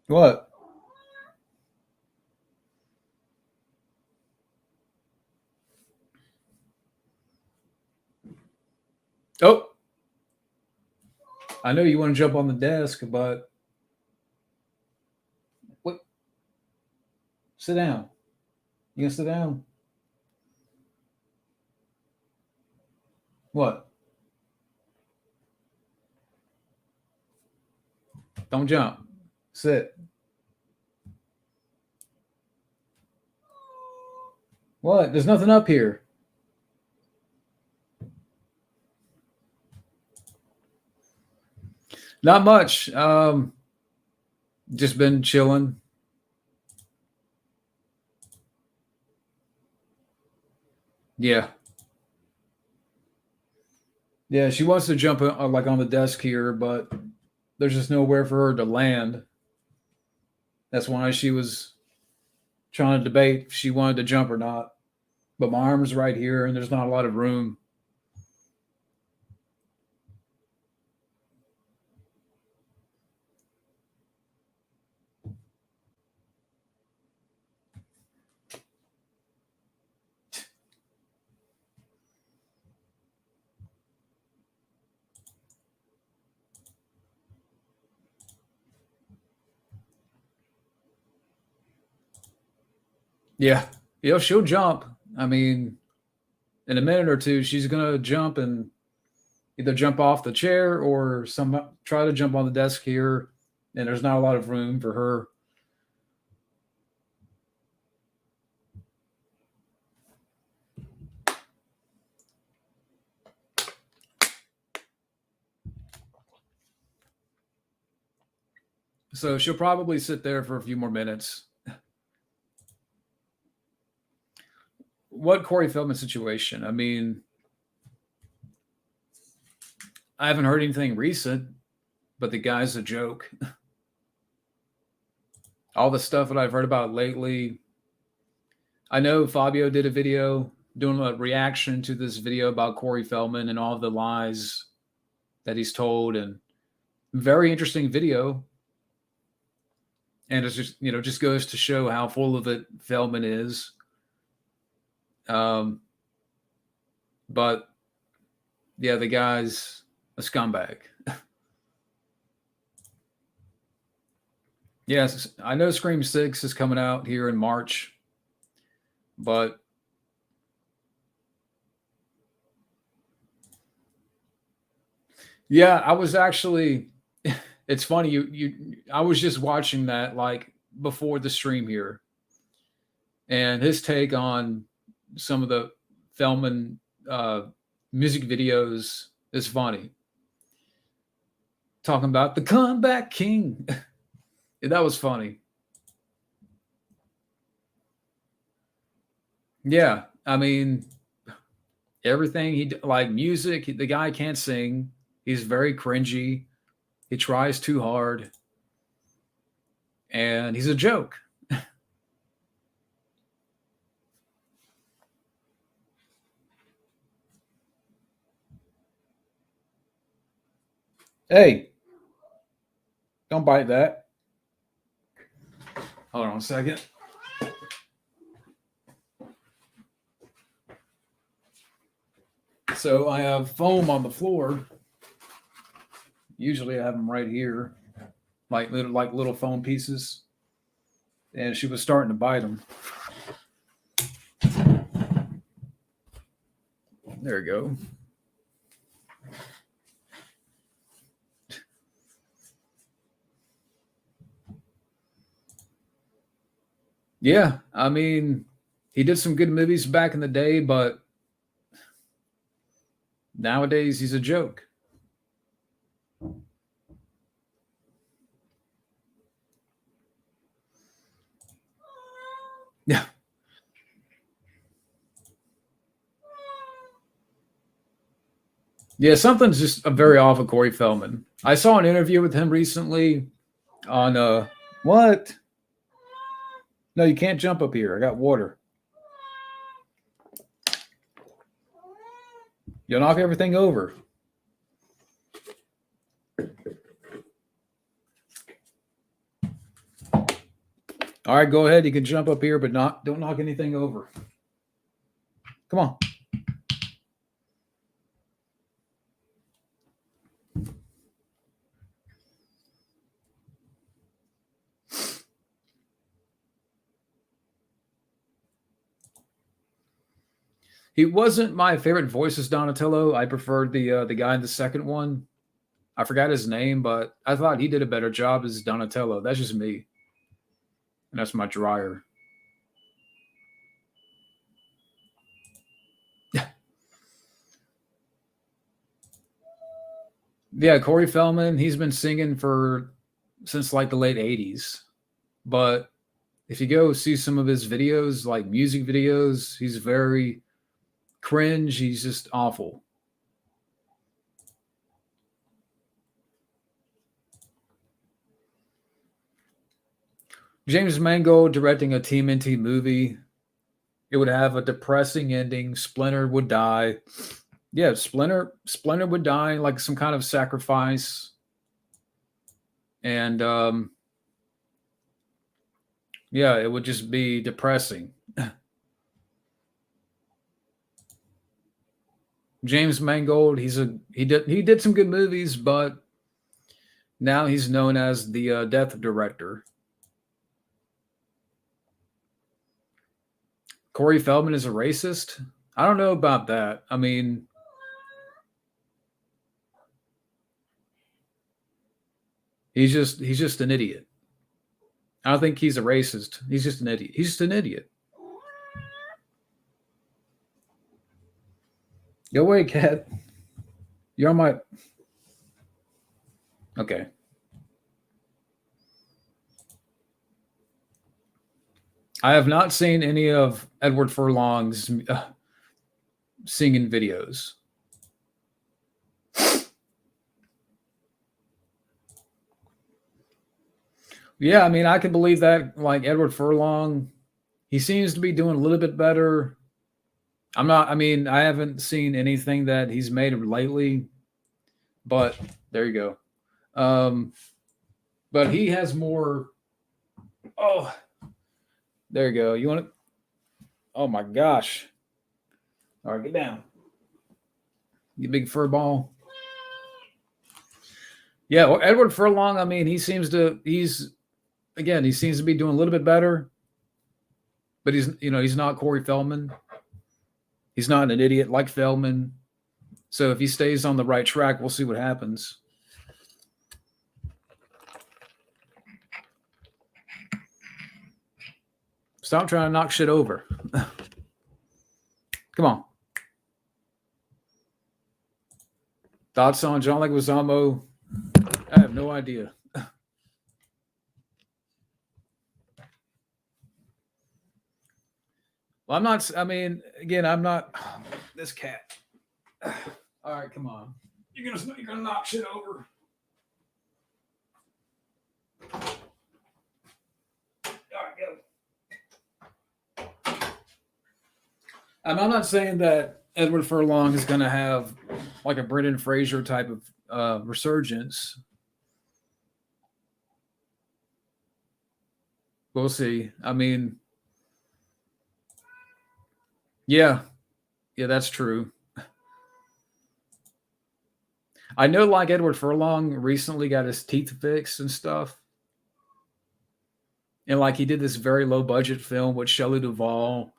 What? Oh, I know you want to jump on the desk, but what? Sit down. You gonna sit down? What? Don't jump. Sit. What? There's nothing up here. Not much. Just been chilling. Yeah. Yeah, she wants to jump like on the desk here, but there's just nowhere for her to land. That's why she was trying to debate if she wanted to jump or not. But my arm's right here, and there's not a lot of room. Yeah, she'll jump. I mean, in a minute or two, she's gonna jump and either jump off the chair or try to jump on the desk here, and there's not a lot of room for her. So she'll probably sit there for a few more minutes. What Corey Feldman situation? I mean, I haven't heard anything recent, but the guy's a joke. All the stuff that I've heard about lately, I know Fabio did a video doing a reaction to this video about Corey Feldman and all the lies that he's told, and very interesting video. And it's just, just goes to show how full of it Feldman is. But yeah, the guy's a scumbag. Yes, I know Scream 6 is coming out here in March, but yeah, I was actually it's funny I was just watching that like before the stream here, and his take on some of the Feldman music videos is funny. Talking about the comeback king. That was funny. Yeah, I mean, everything like music, the guy can't sing. He's very cringy. He tries too hard. And he's a joke. Hey, don't bite that. Hold on a second. So I have foam on the floor. Usually I have them right here, like little foam pieces. And she was starting to bite them. There we go. Yeah, I mean, he did some good movies back in the day, but nowadays he's a joke. Yeah. Yeah, something's just very off of Corey Feldman. I saw an interview with him recently on what? No, you can't jump up here. I got water. You'll knock everything over. All right, go ahead. You can jump up here, but don't knock anything over. Come on. He wasn't my favorite voice as Donatello. I preferred the guy in the second one. I forgot his name, but I thought he did a better job as Donatello. That's just me. And that's my dryer. Yeah, Corey Feldman, he's been singing since like the late 80s. But if you go see some of his videos, like music videos, he's very cringe. He's just awful. James Mangold directing a TMNT movie. It would have a depressing ending. Splinter would die. Yeah, Splinter would die like some kind of sacrifice. And yeah, it would just be depressing. James Mangold, he did some good movies, but now he's known as the death director. Corey Feldman is a racist. I don't know about that. I mean, He's just an idiot. I don't think he's a racist. He's just an idiot. He's just an idiot. Go away, cat. You're on my. Okay. I have not seen any of Edward Furlong's singing videos. Yeah, I mean, I can believe that. Like Edward Furlong, he seems to be doing a little bit better. I'm not. I mean, I haven't seen anything that he's made lately, but there you go. But he has more. Oh, there you go. You want to? Oh my gosh! All right, get down. You big fur ball. Yeah, well, Edward Furlong. I mean, he seems to. He seems to be doing a little bit better, but he's not Corey Feldman. He's not an idiot like Feldman. So if he stays on the right track, we'll see what happens. Stop trying to knock shit over. Come on. Thoughts on John Leguizamo? I have no idea. Well, I'm not. I mean, again, I'm not. This cat. All right, come on. You're gonna knock shit over. All right, go. I'm not saying that Edward Furlong is going to have like a Brendan Fraser type of resurgence. We'll see. I mean, yeah, that's true. I know, like Edward Furlong recently got his teeth fixed and stuff, and like he did this very low budget film with Shelley Duvall.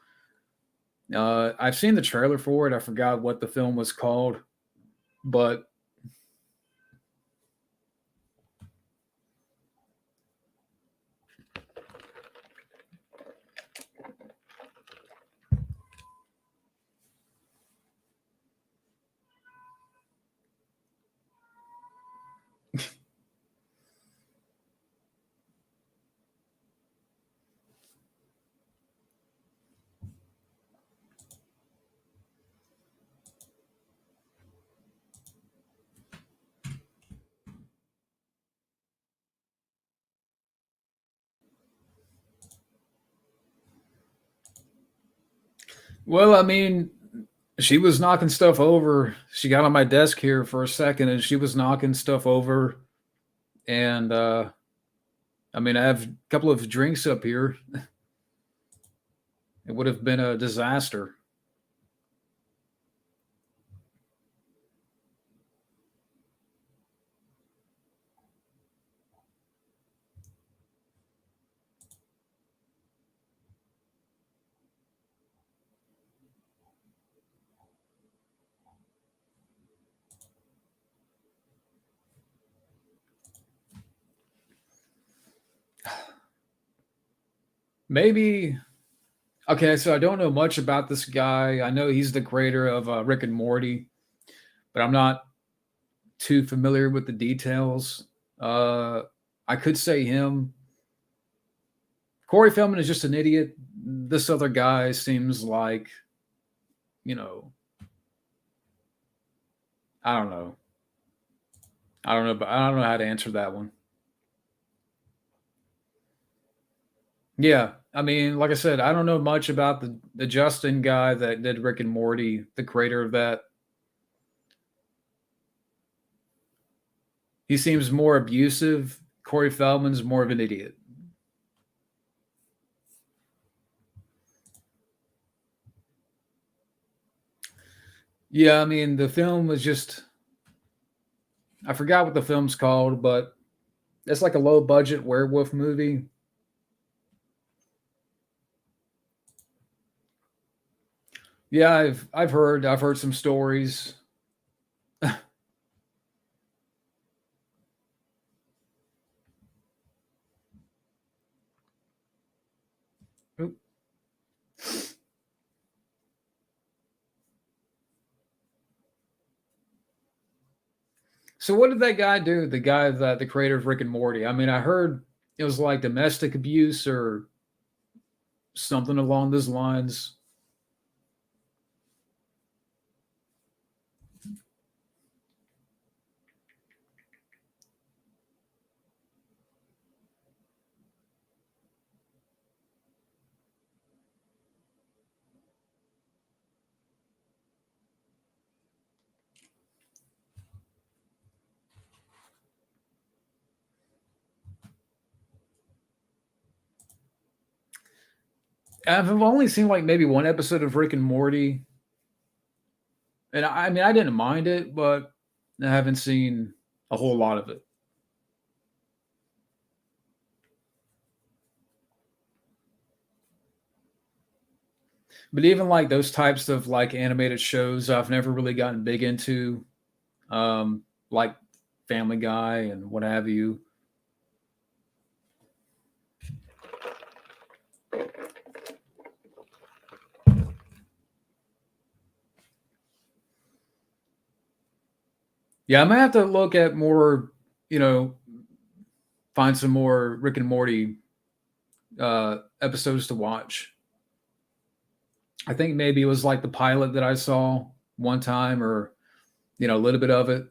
I've seen the trailer for it. I forgot what the film was called, but well, I mean, she was knocking stuff over. She got on my desk here for a second, and she was knocking stuff over. And I mean, I have a couple of drinks up here. It would have been a disaster. Maybe. Okay, so I don't know much about this guy. I know he's the creator of Rick and Morty, but I'm not too familiar with the details. I could say him. Corey Feldman is just an idiot. This other guy seems like, you know, I don't know. I don't know, but I don't know how to answer that one. Yeah, I mean, like I said, I don't know much about the Justin guy that did Rick and Morty, the creator of that. He seems more abusive. Corey Feldman's more of an idiot. Yeah, I mean, the film was just, I forgot what the film's called, but it's like a low budget werewolf movie. Yeah, I've heard some stories. So what did that guy do? The guy that the creator of Rick and Morty. I mean, I heard it was like domestic abuse or something along those lines. I've only seen like maybe one episode of Rick and Morty, and I mean I didn't mind it, but I haven't seen a whole lot of it. But even like those types of like animated shows, I've never really gotten big into, like Family Guy and what have you. Yeah, I'm gonna have to look at more, you know, find some more Rick and Morty episodes to watch. I think maybe it was like the pilot that I saw one time, or a little bit of it.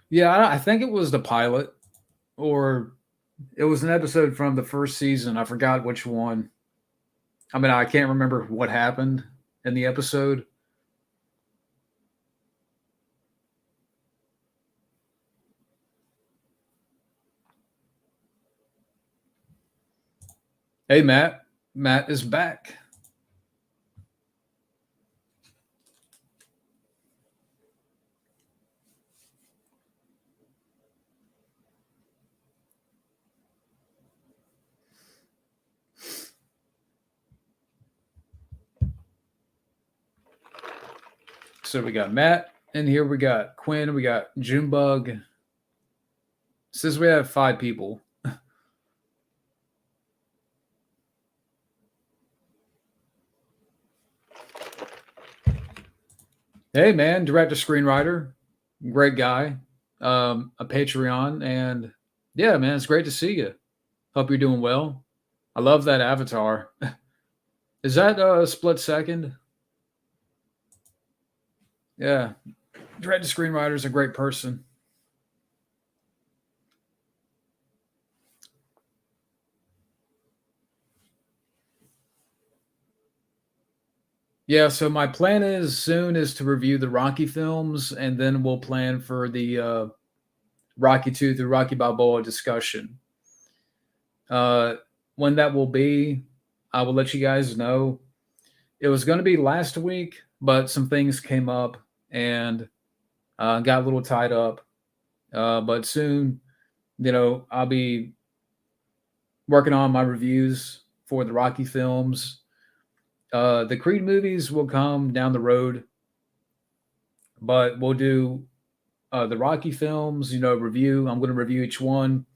Yeah, I think it was the pilot, or it was an episode from the first season. I forgot which one. I mean, I can't remember what happened in the episode. Hey, Matt. Matt is back. So we got Matt, and here we got Quinn, we got Junebug. Says we have 5 people. Hey, man, director, screenwriter, great guy, a Patreon, and yeah, man, it's great to see you. Hope you're doing well. I love that avatar. Is that a split second? Yeah, director, screenwriter is a great person. Yeah, so my plan is soon is to review the Rocky films, and then we'll plan for the Rocky 2 through Rocky Balboa discussion. Uh, when that will be, I will let you guys know. It was going to be last week, but some things came up and got a little tied up. But soon, I'll be working on my reviews for the Rocky films. The Creed movies will come down the road, but we'll do the Rocky films, review. I'm going to review each one,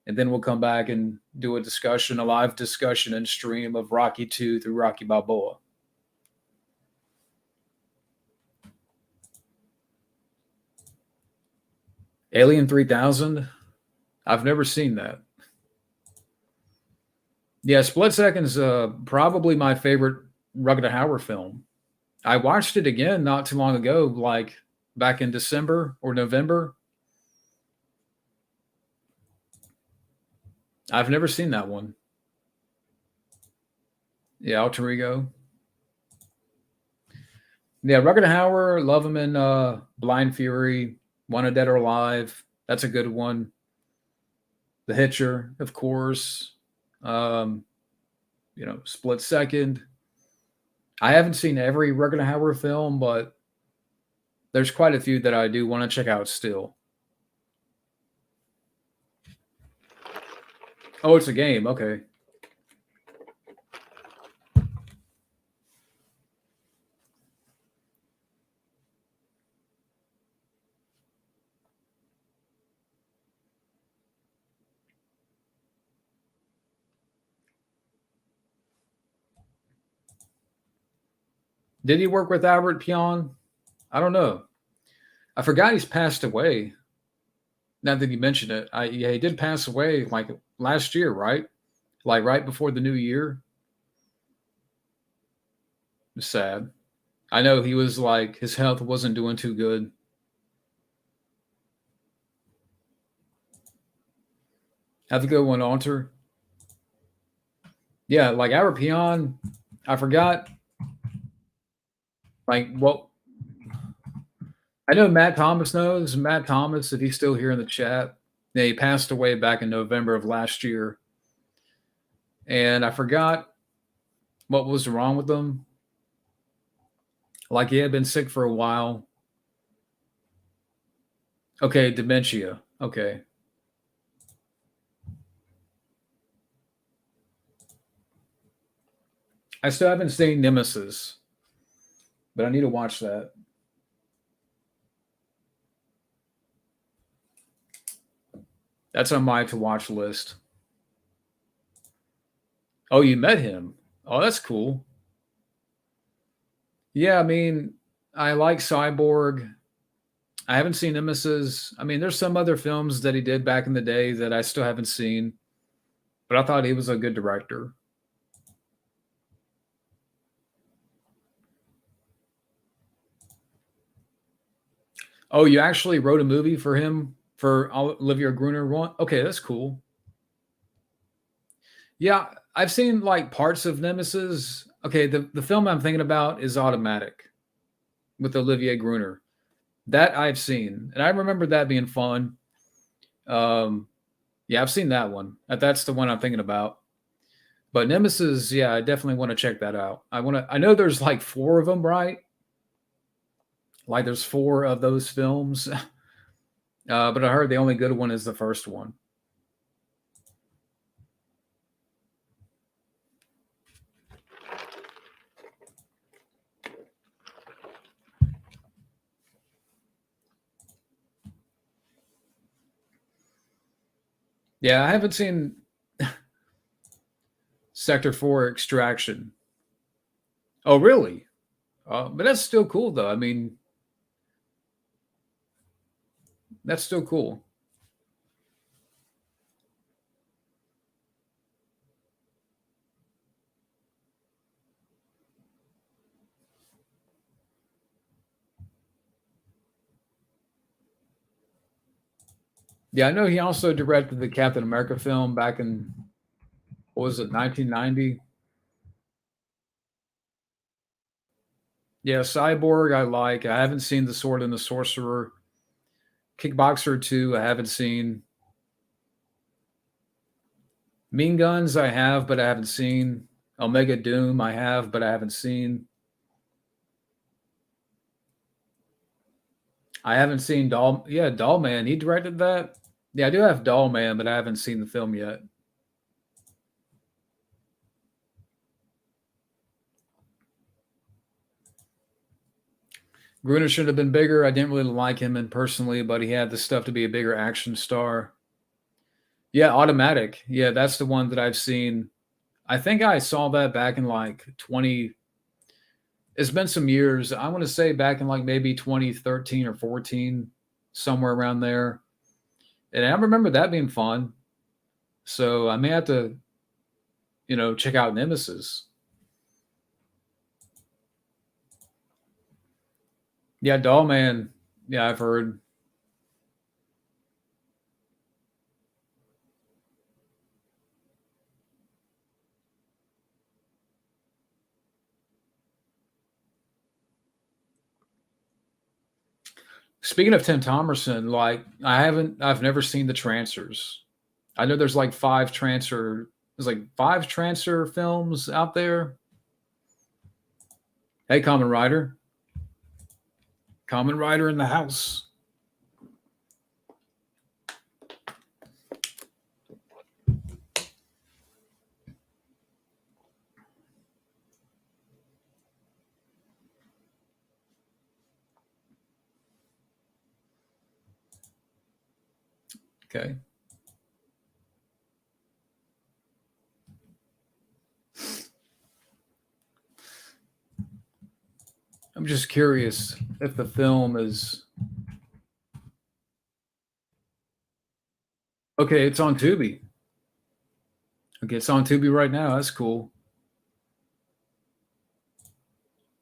and then we'll come back and do a discussion, a live discussion and stream of Rocky 2 through Rocky Balboa. Alien 3000? I've never seen that. Yeah, Split Second's probably my favorite Rutger Hauer film. I watched it again not too long ago, like back in December or November. I've never seen that one. Yeah, Alter Ego. Yeah, Rutger Hauer, love him in Blind Fury, Wanted Dead or Alive. That's a good one. The Hitcher, of course. Um, Split Second. I haven't seen every Rutger Hauer film, but there's quite a few that I do want to check out still. Oh, it's a game. Okay. Did he work with Albert Pion? I don't know. I forgot he's passed away. Now that you mention it, yeah, he did pass away like last year, right? Like right before the new year. It's sad. I know he was like his health wasn't doing too good. Have a good one, Alter. Yeah, like Albert Pion. I forgot. Like, well, I know Matt Thomas knows. Matt Thomas, if he's still here in the chat, yeah, he passed away back in November of last year. And I forgot what was wrong with him. Like he had been sick for a while. Okay, dementia. Okay. I still haven't seen Nemesis, but I need to watch that. That's on my to watch list. Oh, you met him. Oh, that's cool. Yeah, I mean, I like Cyborg. I haven't seen Nemesis. I mean, there's some other films that he did back in the day that I still haven't seen, but I thought he was a good director. Oh, you actually wrote a movie for him for Olivia Gruner one? Okay, that's cool. Yeah, I've seen like parts of Nemesis. Okay, the film I'm thinking about is Automatic with Olivia Gruner. That I've seen, and I remember that being fun. Yeah, I've seen that one. That's the one I'm thinking about. But Nemesis, yeah, I definitely want to check that out. I know there's like 4 of them, right? Like there's 4 of those films. But I heard the only good one is the first one. Yeah, I haven't seen Sector 4 Extraction. Oh, really? But that's still cool, though. I mean, that's still cool. Yeah, I know he also directed the Captain America film back in, what was it, 1990? Yeah, Cyborg, I like. I haven't seen The Sword and the Sorcerer. Kickboxer 2, I haven't seen. Mean Guns, I have, but I haven't seen. Omega Doom, I have, but I haven't seen. I haven't seen Doll. Yeah, Doll Man. He directed that. Yeah, I do have Doll Man, but I haven't seen the film yet. Gruner should have been bigger. I didn't really like him in personally, but he had the stuff to be a bigger action star. Yeah, Automatic. Yeah, that's the one that I've seen. I think I saw that back in like 20. It's been some years. I want to say back in like maybe 2013 or 14, somewhere around there. And I remember that being fun. So I may have to, check out Nemesis. Yeah, Doll Man. Yeah, I've heard. Speaking of Tim Thomerson, like I've never seen the Trancers. I know there's like 5 Trancer there's like 5 transfer films out there. Hey, Common Rider. Common Rider in the house. Okay. I'm just curious if the film is okay. It's on Tubi. Okay, it's on Tubi right now. That's cool.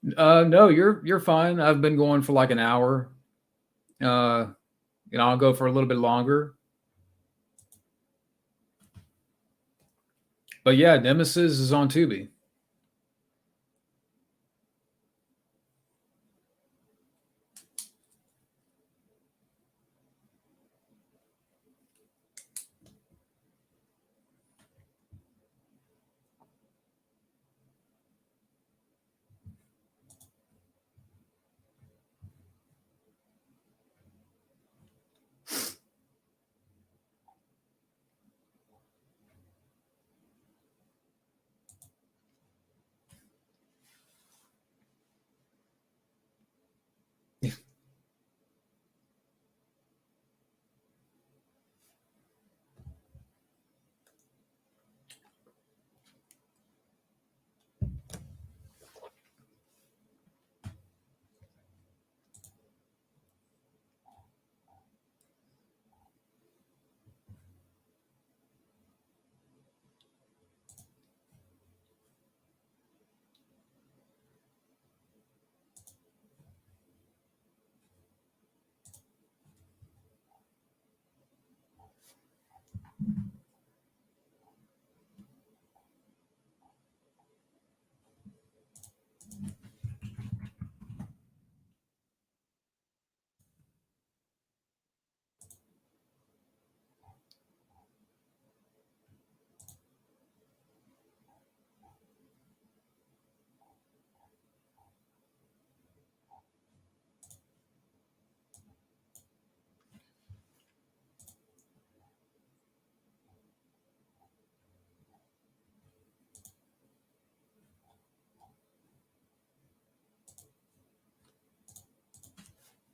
No, you're fine. I've been going for like an hour. Uh, I'll go for a little bit longer. But yeah, Nemesis is on Tubi.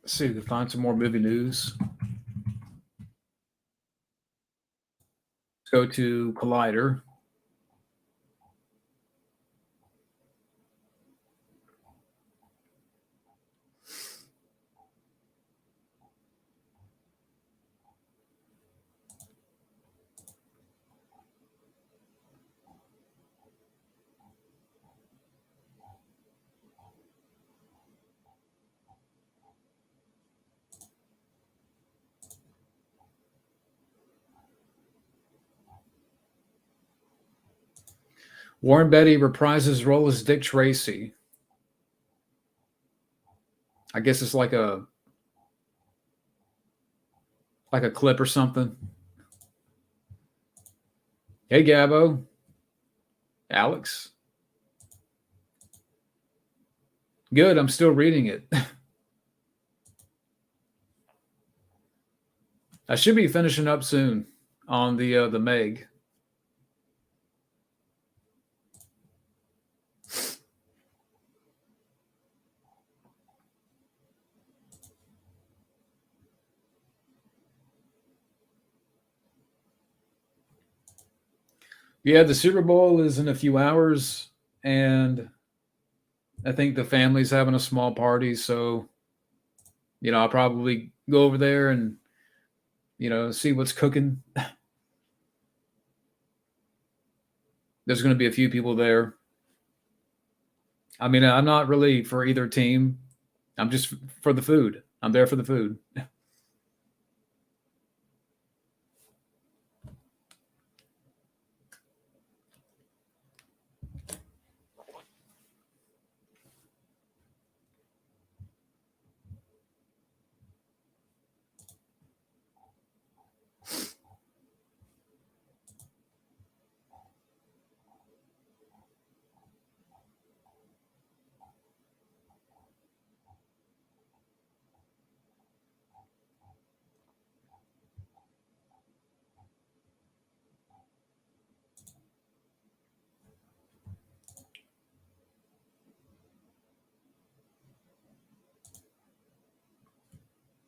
Let's see if we can find some more movie news. Let's go to Collider. Warren Beatty reprises his role as Dick Tracy. I guess it's like a clip or something. Hey, Gabo. Alex. Good. I'm still reading it. I should be finishing up soon on the Meg. Yeah, the Super Bowl is in a few hours, and I think the family's having a small party, so I'll probably go over there and see what's cooking. There's going to be a few people there. I mean, I'm not really for either team. I'm just for the food. I'm there for the food.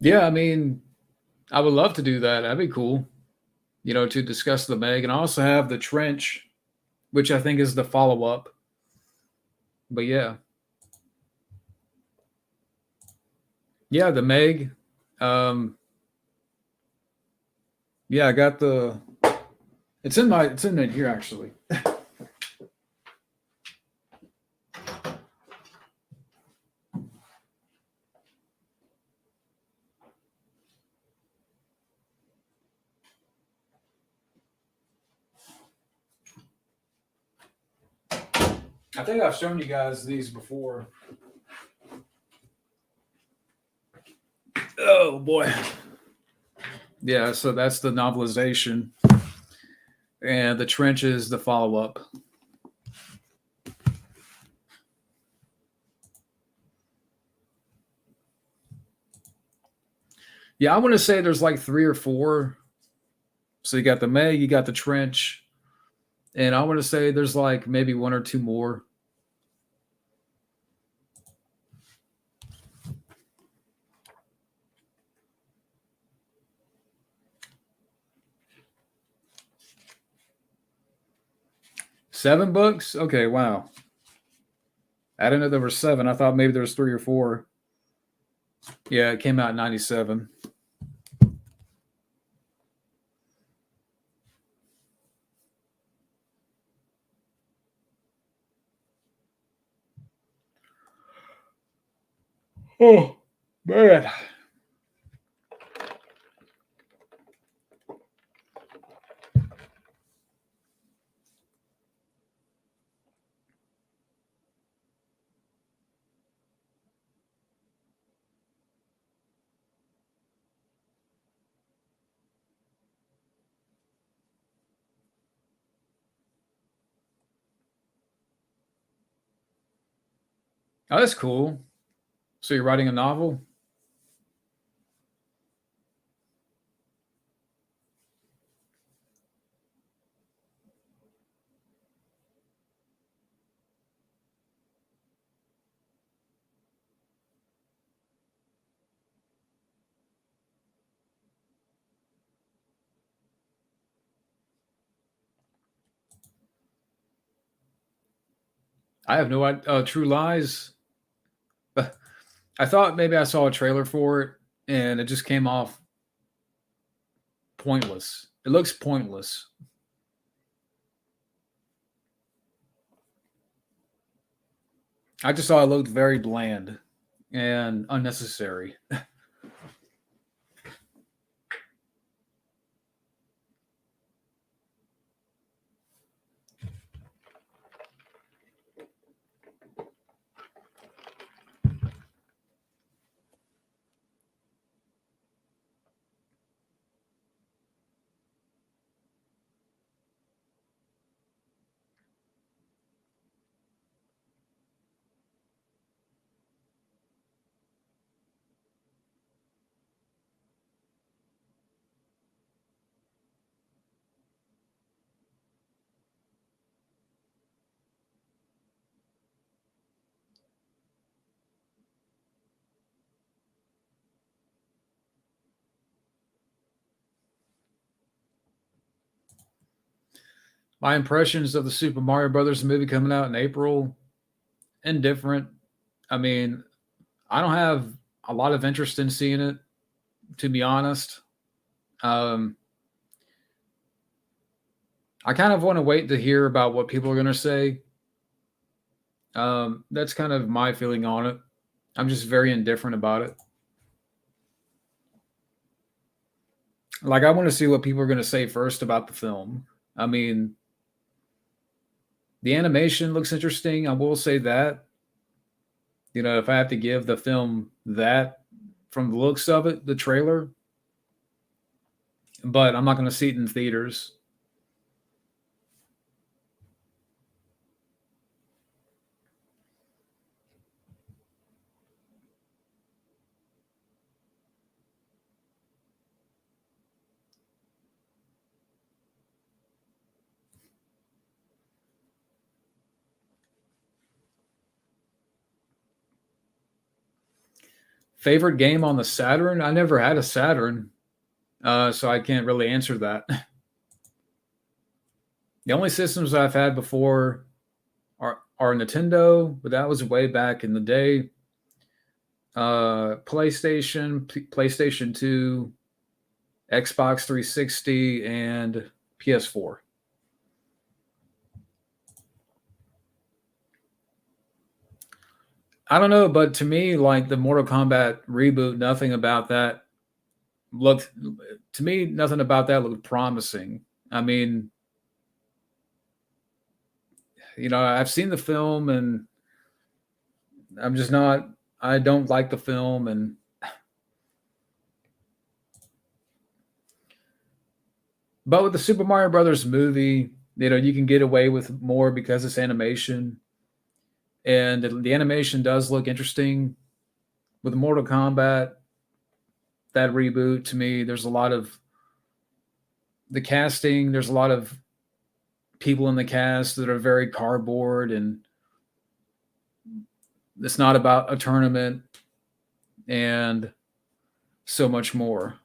Yeah, I mean, I would love to do that. That'd be cool. To discuss the Meg, and I also have the Trench, which I think is the follow up. But yeah, yeah, the Meg. Um, yeah, I got the. It's in it here actually. I think I've shown you guys these before. Oh boy. Yeah, so that's the novelization, and the Trench is the follow up. Yeah, I want to say there's like three or four. So you got the Meg, you got the Trench, and I want to say there's like maybe one or two more. 7 books? Okay, wow. I didn't know there were seven. I thought maybe there was three or four. Yeah, it came out in '97. Oh man. Oh, that's cool. So you're writing a novel? I have no idea. True Lies. I thought maybe I saw a trailer for it, and it just came off pointless. It looks pointless. I just saw it looked very bland and unnecessary. My impressions of the Super Mario Brothers movie coming out in April, indifferent. I mean, I don't have a lot of interest in seeing it, to be honest. Um, I kind of want to wait to hear about what people are going to say. That's kind of my feeling on it. I'm just very indifferent about it. Like, I want to see what people are going to say first about the film. I mean, the animation looks interesting. I will say that. If I have to give the film that from the looks of it, the trailer, but I'm not going to see it in theaters. Favorite game on the Saturn? I never had a Saturn, so I can't really answer that. The only systems I've had before are Nintendo, but that was way back in the day. PlayStation 2, Xbox 360, and PS4. I don't know, but to me, like the Mortal Kombat reboot, nothing about that looked to me, nothing about that looked promising. I mean, I've seen the film and I'm just not I don't like the film. And but with the Super Mario Brothers movie, you can get away with more because it's animation, and the animation does look interesting. With Mortal Kombat, that reboot, to me, there's a lot of the casting, there's a lot of people in the cast that are very cardboard, and it's not about a tournament and so much more.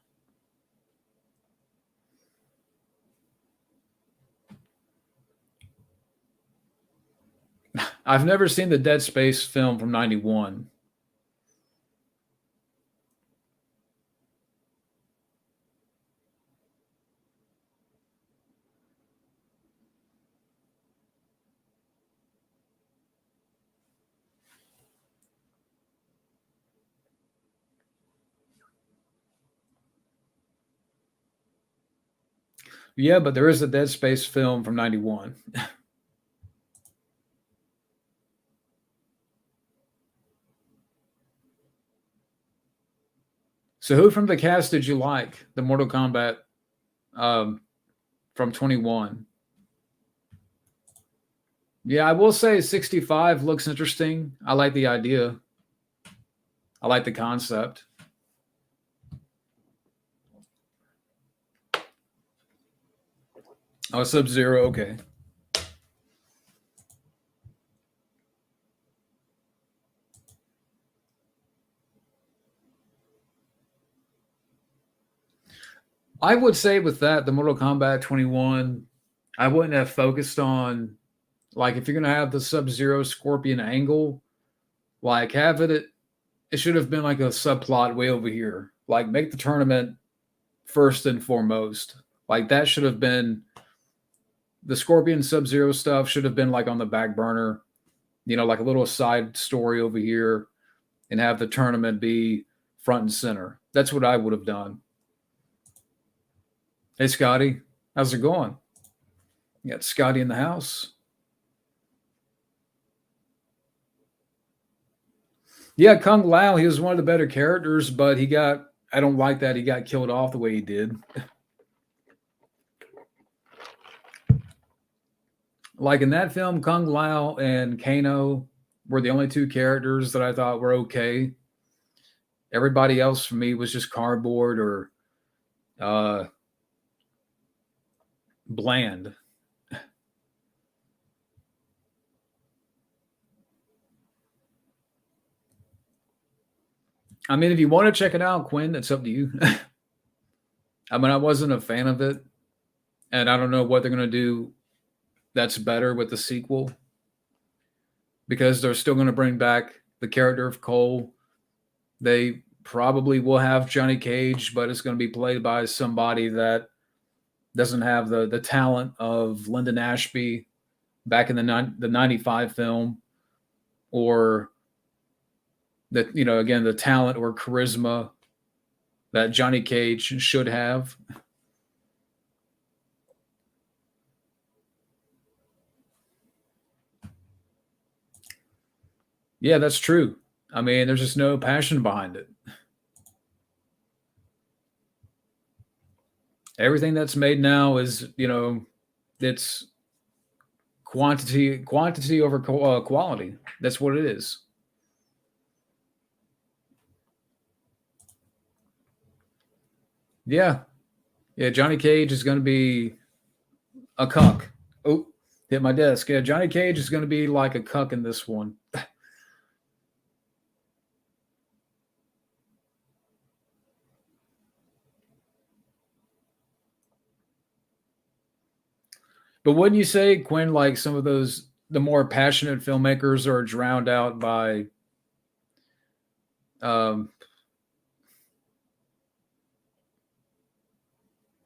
I've never seen the Dead Space film from 91. Yeah, but there is a Dead Space film from 91. So who from the cast did you like? The Mortal Kombat um, from 21. Yeah, I will say 65 looks interesting. I like the idea. I like the concept. Oh, Sub-Zero, okay. I would say with that, the Mortal Kombat 21, I wouldn't have focused on, like, if you're going to have the Sub-Zero Scorpion angle, like, have it should have been like a subplot way over here. Like, make the tournament first and foremost. Like, that should have been the Scorpion Sub-Zero stuff should have been like on the back burner, like a little side story over here, and have the tournament be front and center. That's what I would have done. Hey, Scotty, how's it going? You got Scotty in the house. Yeah, Kung Lao, he was one of the better characters, but I don't like that he got killed off the way he did. Like in that film, Kung Lao and Kano were the only two characters that I thought were okay. Everybody else for me was just cardboard or bland. I mean, if you want to check it out, Quinn, it's up to you. I mean, I wasn't a fan of it, and I don't know what they're going to do that's better with the sequel, because they're still going to bring back the character of Cole. They probably will have Johnny Cage, but it's going to be played by somebody that doesn't have the talent of Lyndon Ashby back in the 95 film, or that, again, the talent or charisma that Johnny Cage should have. Yeah, that's true. I mean, there's just no passion behind it. Everything that's made now is, it's quantity over quality. That's what it is. Yeah. Yeah, Johnny Cage is going to be a cuck. Oh, hit my desk. Yeah, Johnny Cage is going to be like a cuck in this one. But wouldn't you say, Quinn, like some of those the more passionate filmmakers are drowned out by um,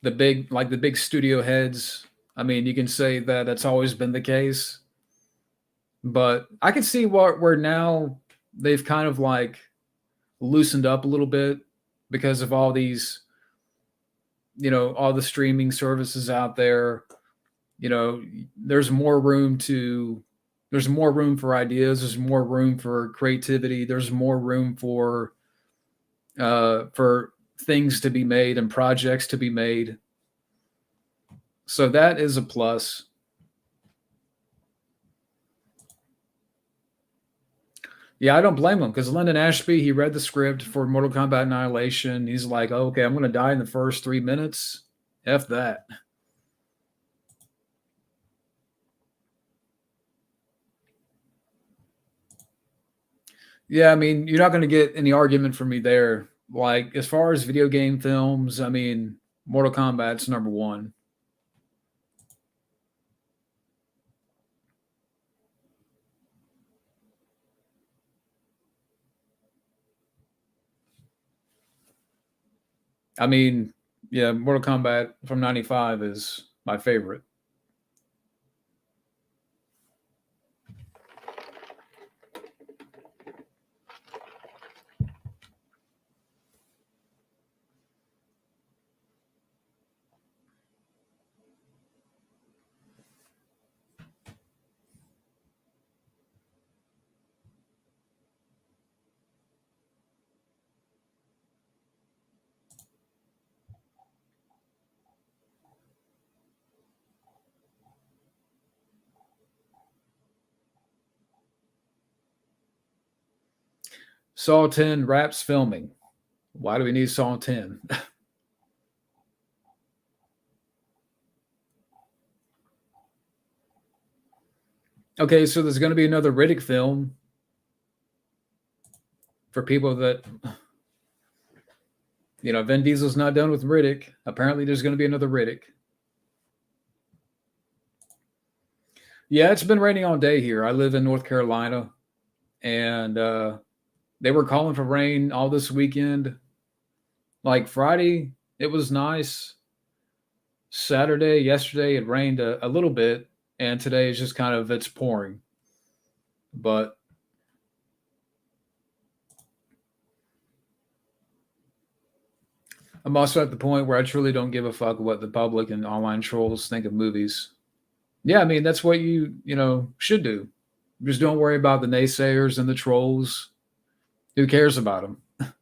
the big studio heads? I mean, you can say that that's always been the case, but I can see what where now they've kind of like loosened up a little bit because of all these, all the streaming services out there. You know, there's more room to there's more room for ideas, there's more room for creativity, there's more room for things to be made and projects to be made. So that is a plus. Yeah, I don't blame him because Lyndon Ashby, he read the script for Mortal Kombat Annihilation. He's like, oh, okay, I'm going to die in the first 3 minutes. F that. Yeah, I mean, you're not going to get any argument from me there. Like, as far as video game films, I mean, Mortal Kombat's number one. I mean, yeah, Mortal Kombat from '95 is my favorite. Saw 10 wraps filming. Why do we need Saw 10? Okay, so there's going to be another Riddick film for people that, Vin Diesel's not done with Riddick. Apparently, there's going to be another Riddick. Yeah, it's been raining all day here. I live in North Carolina, and they were calling for rain all this weekend. Like Friday, it was nice. Saturday, yesterday, it rained a little bit, and today is just kind of it's pouring. But I'm also at the point where I truly don't give a fuck what the public and online trolls think of movies. Yeah, I mean that's what you should do. Just don't worry about the naysayers and the trolls. Who cares about them?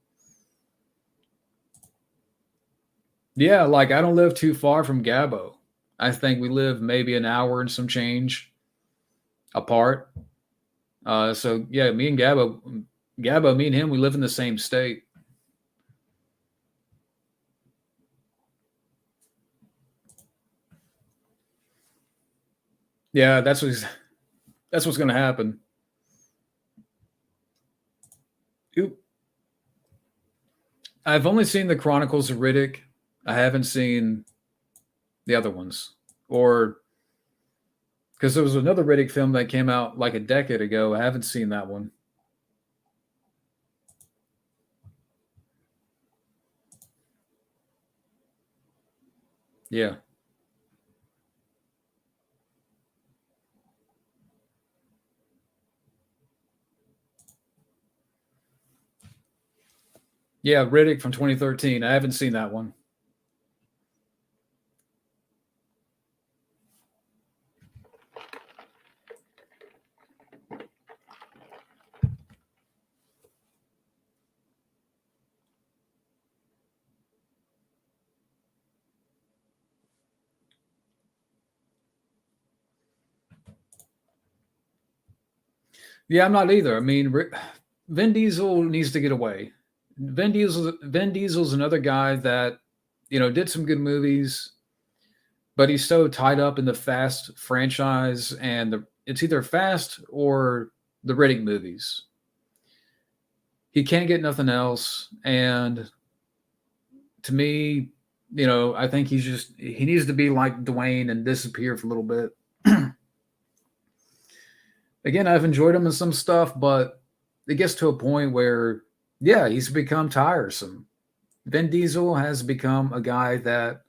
Yeah, like I don't live too far from Gabo. I think we live maybe an hour and some change apart. So yeah, me and him, we live in the same state. Yeah, that's what's going to happen. Oop. I've only seen the Chronicles of Riddick. I haven't seen the other ones, or because there was another Riddick film that came out like a decade ago. I haven't seen that one. Yeah, yeah, Riddick from 2013. I haven't seen that one. Yeah, I'm not either. I mean, Vin Diesel needs to get away. Vin Diesel's another guy that did some good movies, but he's so tied up in the Fast franchise, and it's either Fast or the Riddick movies. He can't get nothing else, and to me, I think he needs to be like Dwayne and disappear for a little bit. Again, I've enjoyed him in some stuff, but it gets to a point where, yeah, he's become tiresome. Vin Diesel has become a guy that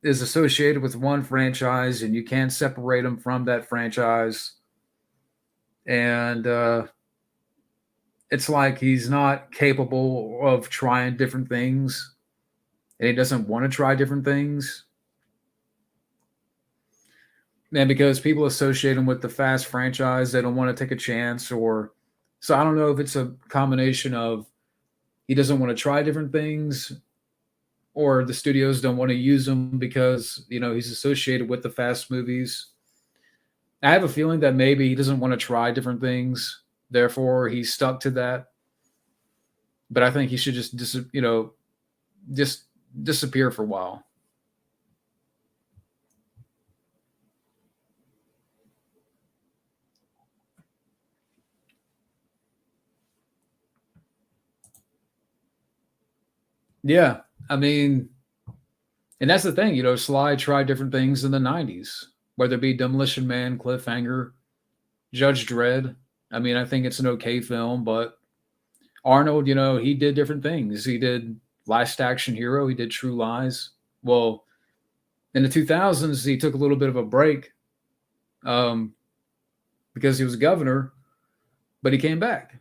is associated with one franchise, and you can't separate him from that franchise. And it's like he's not capable of trying different things, and he doesn't want to try different things. And because people associate him with the Fast franchise, they don't want to take a chance. Or so I don't know if it's a combination of he doesn't want to try different things, or the studios don't want to use him because he's associated with the Fast movies. I have a feeling that maybe he doesn't want to try different things, therefore he's stuck to that. But I think he should just disappear for a while. Yeah, I mean, and that's the thing, Sly tried different things in the '90s, whether it be Demolition Man, Cliffhanger, Judge Dredd. I mean, I think it's an okay film, but Arnold, he did different things. He did Last Action Hero. He did True Lies. Well, in the 2000s, he took a little bit of a break um, because he was governor, but he came back.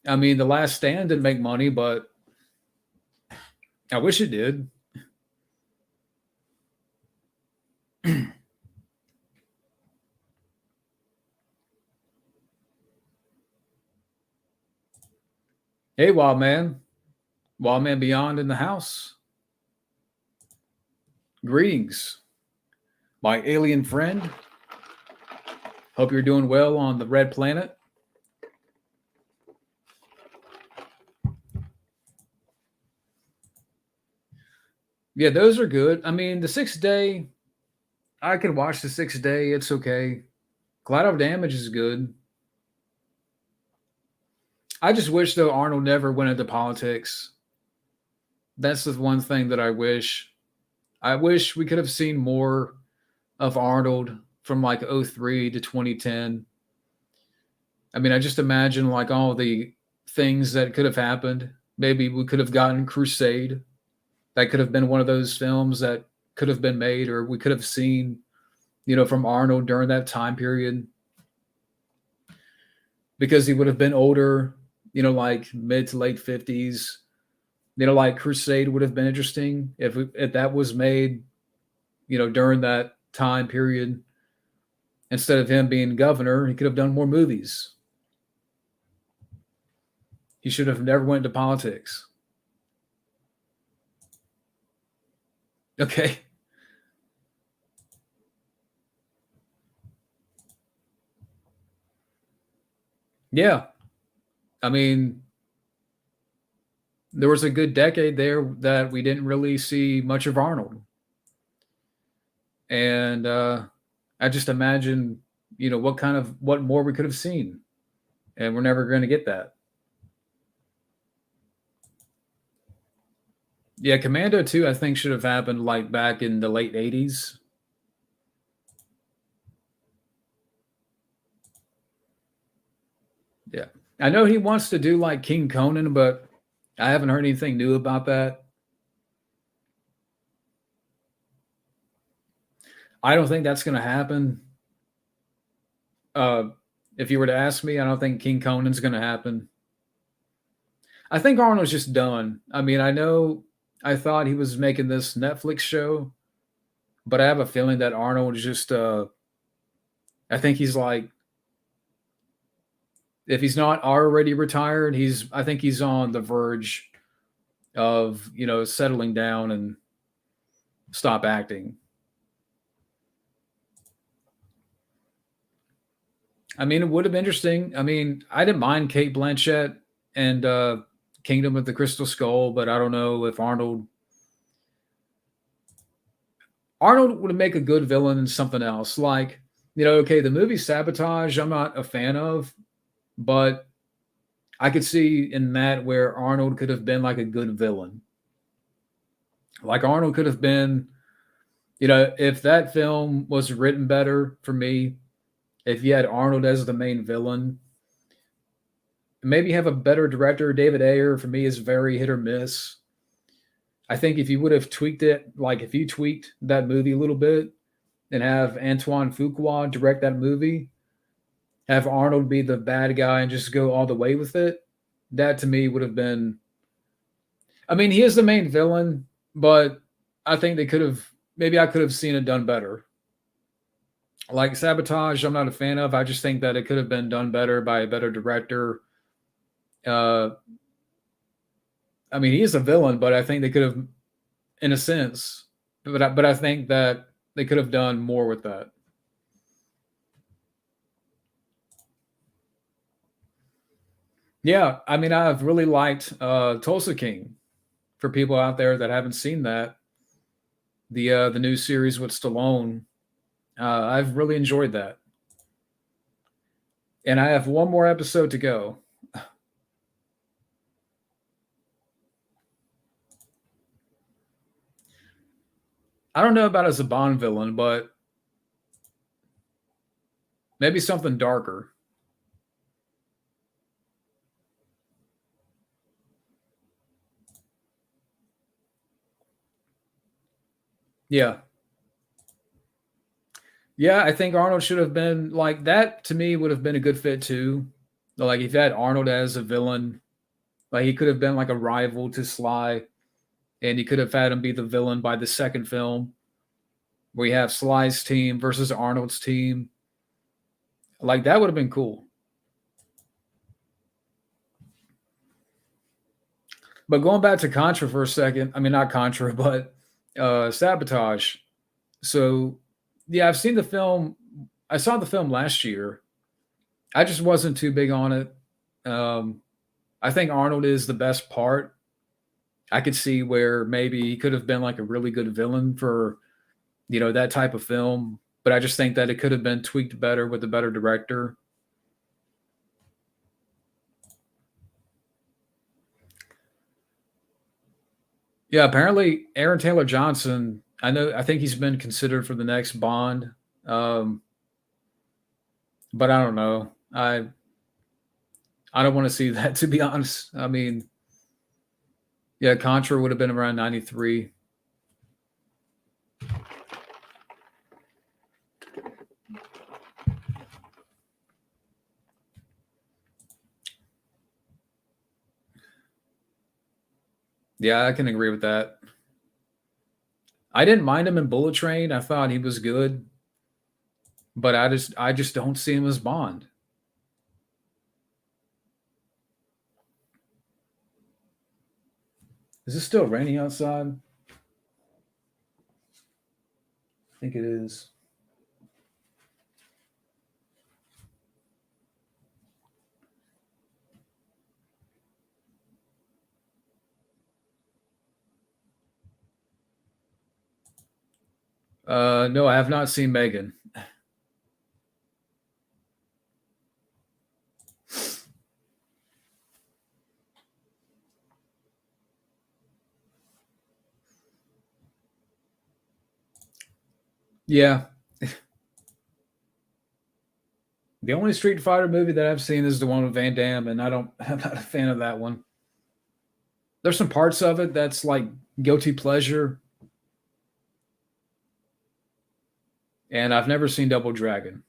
I mean, The Last Stand didn't make money, but I wish it did. Hey, Wild Man. Wild Man Beyond in the house. Greetings, my alien friend. Hope you're doing well on the red planet. Yeah, those are good. I mean, the 6 day, I can watch the 6 day. It's okay. Collateral Damage is good. I just wish, though, Arnold never went into politics. That's the one thing that I wish. I wish we could have seen more of Arnold from like '03 to 2010. I mean, I just imagine like all the things that could have happened. Maybe we could have gotten Crusade. That could have been one of those films that could have been made, or we could have seen, from Arnold during that time period, because he would have been older, like mid to late 50s. Like Crusade would have been interesting if that was made, during that time period. Instead of him being governor, he could have done more movies. He should have never went into politics. Okay. Yeah. I mean, there was a good decade there that we didn't really see much of Arnold. And I just imagine, what more we could have seen. And we're never going to get that. Yeah, Commando 2, I think, should have happened like back in the late 80s. Yeah. I know he wants to do like King Conan, but I haven't heard anything new about that. I don't think that's going to happen. If you were to ask me, I don't think King Conan's going to happen. I think Arnold's just done. I mean, I thought he was making this Netflix show, but I have a feeling that Arnold is just, I think he's like, if he's not already retired, I think he's on the verge of, settling down and stop acting. I mean, it would have been interesting. I mean, I didn't mind Cate Blanchett and Kingdom of the Crystal Skull, but I don't know if Arnold would make a good villain in something else. Like, okay, the movie Sabotage, I'm not a fan of, but I could see in that where Arnold could have been like a good villain. Like Arnold could have been, if that film was written better for me, if you had Arnold as the main villain, maybe have a better director. David Ayer for me is very hit or miss. I think if you would have tweaked it, like if you tweaked that movie a little bit and have Antoine Fuqua direct that movie, have Arnold be the bad guy and just go all the way with it, that to me would have been. I mean, he is the main villain, but I think they could have. Maybe I could have seen it done better. Like Sabotage, I'm not a fan of. I just think that it could have been done better by a better director. Uh, I mean, he is a villain, but I think they could have, in a sense, but I think that they could have done more with that. Yeah, I mean, I've really liked Tulsa King. For people out there that haven't seen that, the new series with Stallone, I've really enjoyed that, and I have one more episode to go. I don't know about as a Bond villain, but maybe something darker. Yeah, yeah, I think Arnold should have been like that. To me, would have been a good fit too. Like if you had Arnold as a villain, like he could have been like a rival to Sly, and you could have had him be the villain by the second film, where you have Sly's team versus Arnold's team. Like that would have been cool. But going back to Contra for a second, I mean not Contra, but Sabotage. So yeah, I've seen the film. I saw the film last year. I just wasn't too big on it. Um, I think Arnold is the best part. I could see where maybe he could have been like a really good villain for that type of film, but I just think that it could have been tweaked better with a better director. Yeah, apparently Aaron Taylor Johnson. I think he's been considered for the next Bond, um, but I don't know. I don't want to see that, to be honest. I mean, yeah, Contra would have been around 93. Yeah, I can agree with that. I didn't mind him in Bullet Train. I thought he was good, but I just don't see him as Bond. Is it still raining outside? I think it is. No, I have not seen Megan. Yeah, the only Street Fighter movie that I've seen is the one with Van Damme, and I don't. I'm not a fan of that one. There's some parts of it that's like guilty pleasure, and I've never seen Double Dragon.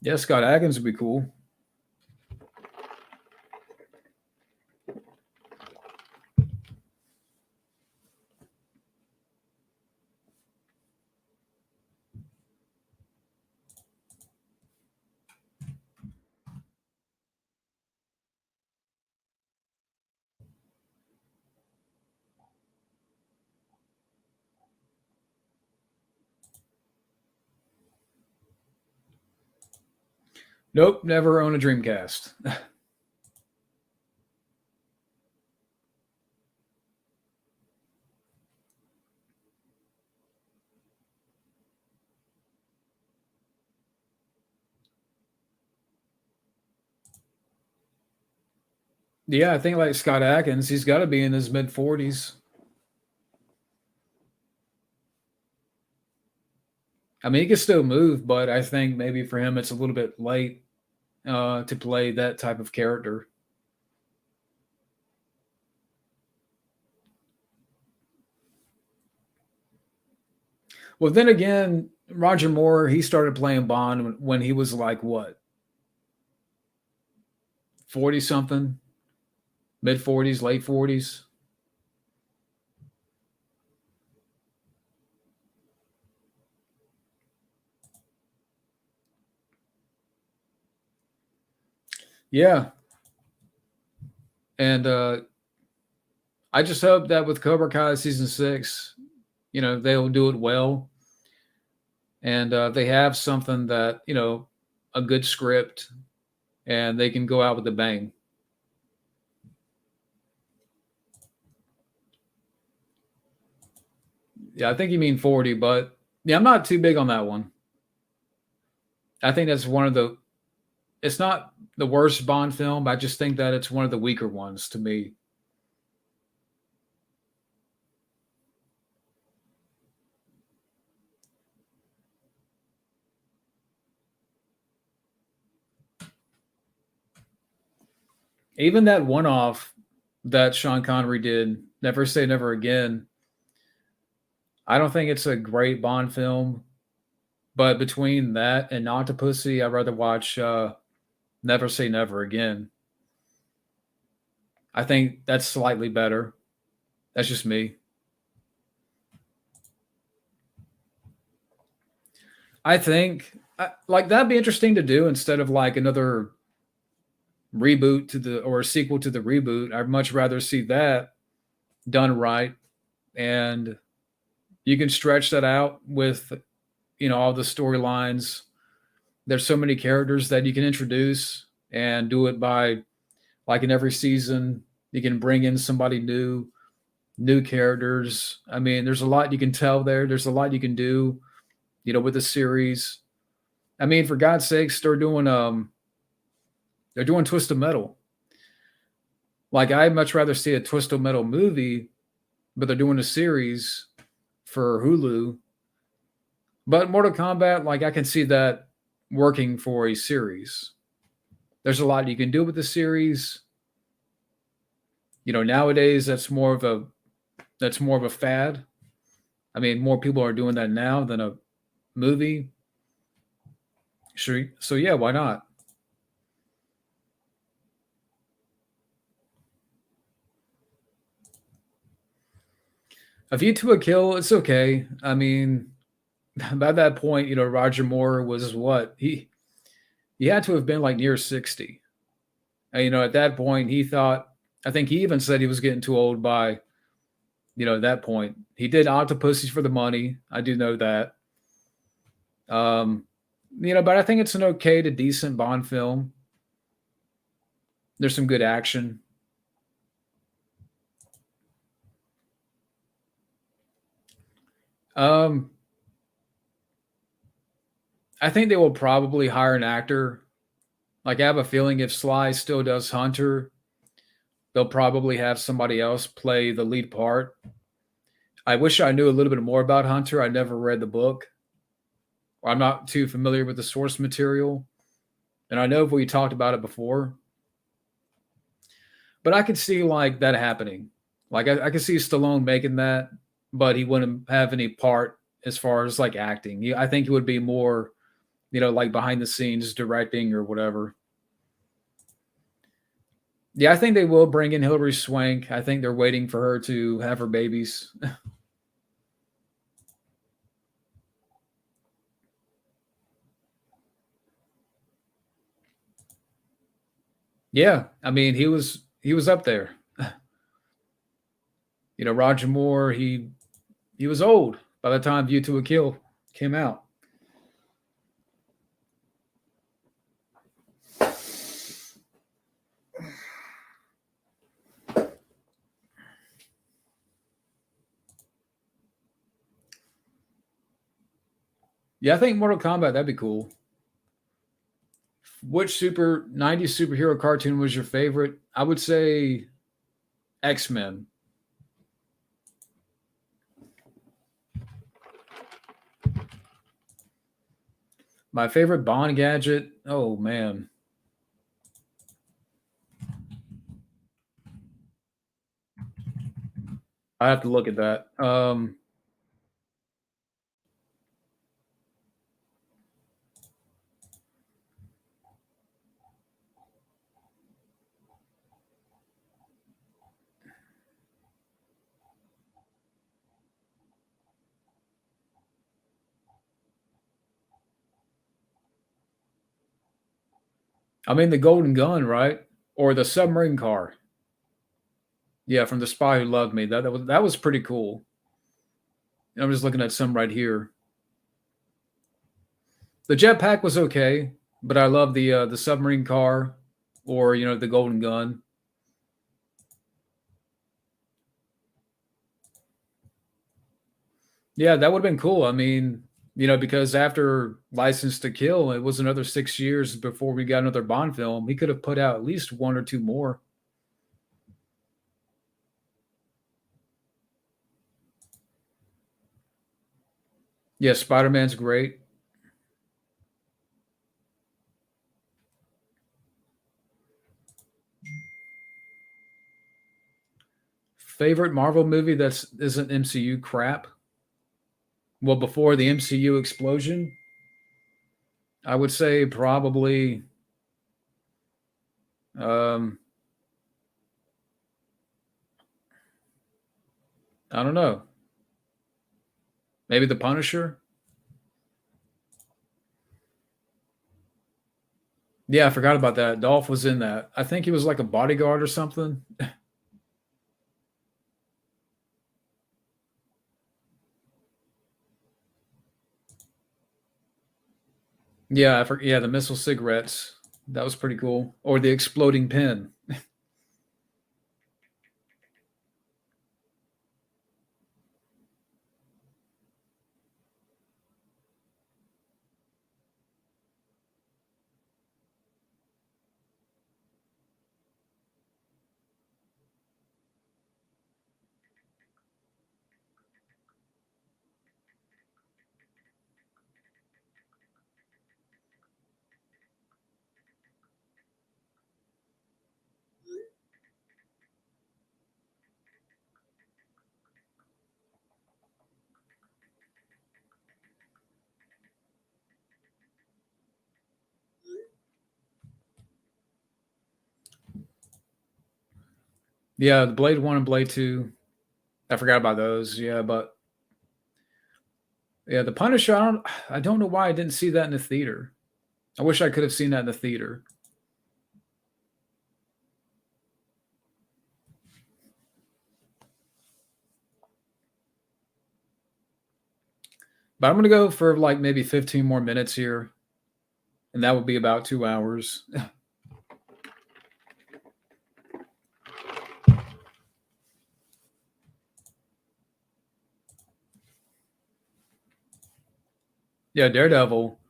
Yeah, Scott Adkins would be cool. Nope, never own a Dreamcast. Yeah, I think like Scott Adkins, he's got to be in his mid 40s. I mean, he can still move, but I think maybe for him it's a little bit late to play that type of character. Well, then again, Roger Moore, he started playing Bond when he was like what, 40 something, mid 40s, late 40s. Yeah. And I just hope that with Cobra Kai season 6, they'll do it well. And they have something that, a good script, and they can go out with a bang. Yeah, I think you mean 40, but yeah, I'm not too big on that one. I think that's one of the, it's not the worst Bond film. I just think that it's one of the weaker ones to me. Even that one off that Sean Connery did, Never Say Never Again, I don't think it's a great Bond film. But between that and Octopussy, I'd rather watch Never Say Never Again. I think that's slightly better. That's just me. I think like that'd be interesting to do instead of like another reboot to the or a sequel to the reboot. I'd much rather see that done right, and you can stretch that out with all the storylines. There's so many characters that you can introduce and do it by like in every season you can bring in somebody new characters. I mean, there's a lot you can tell there. There's a lot you can do, with the series. I mean, for God's sakes, they're doing Twisted Metal. Like I'd much rather see a Twisted Metal movie, but they're doing a series for Hulu. But Mortal Kombat, like I can see that working for a series. There's a lot you can do with the series. Nowadays that's more of a fad. I mean, more people are doing that now than a movie. Sure. So yeah, why not? A View to a Kill, it's okay. I mean, by that point, Roger Moore was what he had to have been like near 60. And, at that point, he thought. I think he even said he was getting too old by at that point. He did Octopussy for the money. I do know that. Um, but I think it's an okay to decent Bond film. There's some good action. Um, I think they will probably hire an actor. Like I have a feeling if Sly still does Hunter, they'll probably have somebody else play the lead part. I wish I knew a little bit more about Hunter. I never read the book. I'm not too familiar with the source material. And I know we talked about it before, but I could see like that happening. Like I could see Stallone making that, but he wouldn't have any part as far as like acting. I think it would be more, like behind the scenes directing or whatever. Yeah, I think they will bring in Hilary Swank. I think they're waiting for her to have her babies. Yeah, I mean he was up there. Roger Moore. He was old by the time View to a Kill came out. Yeah, I think Mortal Kombat that'd be cool. Which super 90s superhero cartoon was your favorite? I would say X-Men. My favorite Bond gadget? Oh man. I have to look at that. I mean the Golden Gun, right? Or the submarine car. Yeah, from The Spy Who Loved Me. That was pretty cool. I'm just looking at some right here. The jetpack was okay, but I love the submarine car, or the Golden Gun. Yeah, that would have been cool. I mean, because after License to Kill, it was another 6 years before we got another Bond film. He could have put out at least one or two more. Yeah, Spider Man's great. Favorite Marvel movie that's isn't MCU crap? Well, before the MCU explosion, I would say probably um I don't know. Maybe The Punisher? Yeah, I forgot about that. Dolph was in that. I think he was like a bodyguard or something. Yeah, yeah, the missile cigarettes. That was pretty cool. Or the exploding pen. Yeah, the Blade 1 and Blade 2. I forgot about those. Yeah, but yeah, the Punisher, I don't know why I didn't see that in the theater. I wish I could have seen that in the theater. But I'm gonna go for like maybe 15 more minutes here, and that would be about 2 hours. Yeah, Daredevil.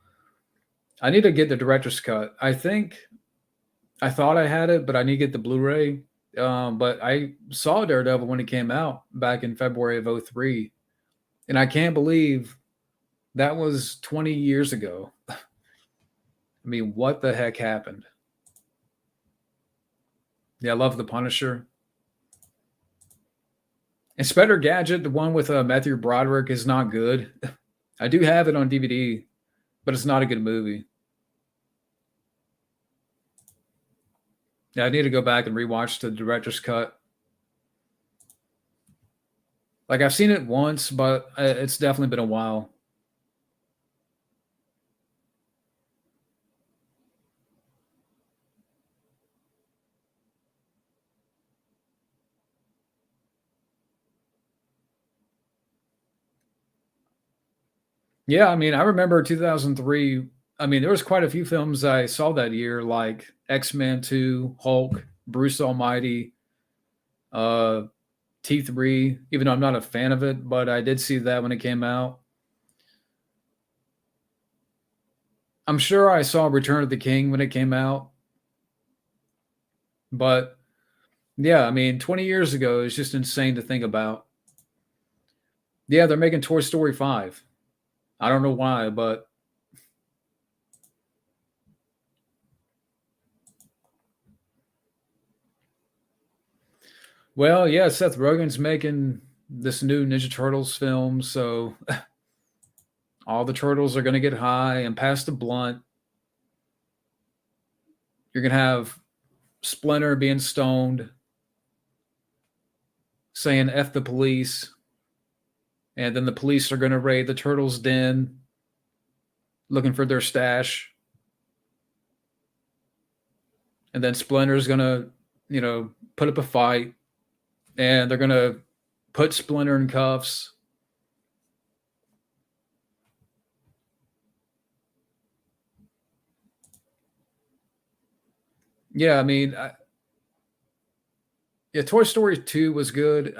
I need to get the director's cut. I thought I had it, but I need to get the Blu-ray. But I saw Daredevil when it came out back in February of '03, and I can't believe that was 20 years ago. I mean, what the heck happened? Yeah, I love the Punisher. Inspector Gadget, the one with Matthew Broderick, is not good. I do have it on DVD, but it's not a good movie. Yeah, I need to go back and rewatch the director's cut. Like I've seen it once, but it's definitely been a while. Yeah, I mean, I remember 2003. I mean, there was quite a few films I saw that year, like X-Men 2, Hulk, Bruce Almighty, uh, T3. Even though I'm not a fan of it, but I did see that when it came out. I'm sure I saw Return of the King when it came out, but yeah, I mean, 20 years ago is just insane to think about. Yeah, they're making Toy Story 5. I don't know why, but well, yeah, Seth Rogen's making this new Ninja Turtles film, so all the turtles are going to get high and pass the blunt. You're going to have Splinter being stoned, saying F the police, and then the police are going to raid the turtles' den looking for their stash. And then Splinter's going to, put up a fight, and they're going to put Splinter in cuffs. Yeah, I mean, yeah, Toy Story 2 was good.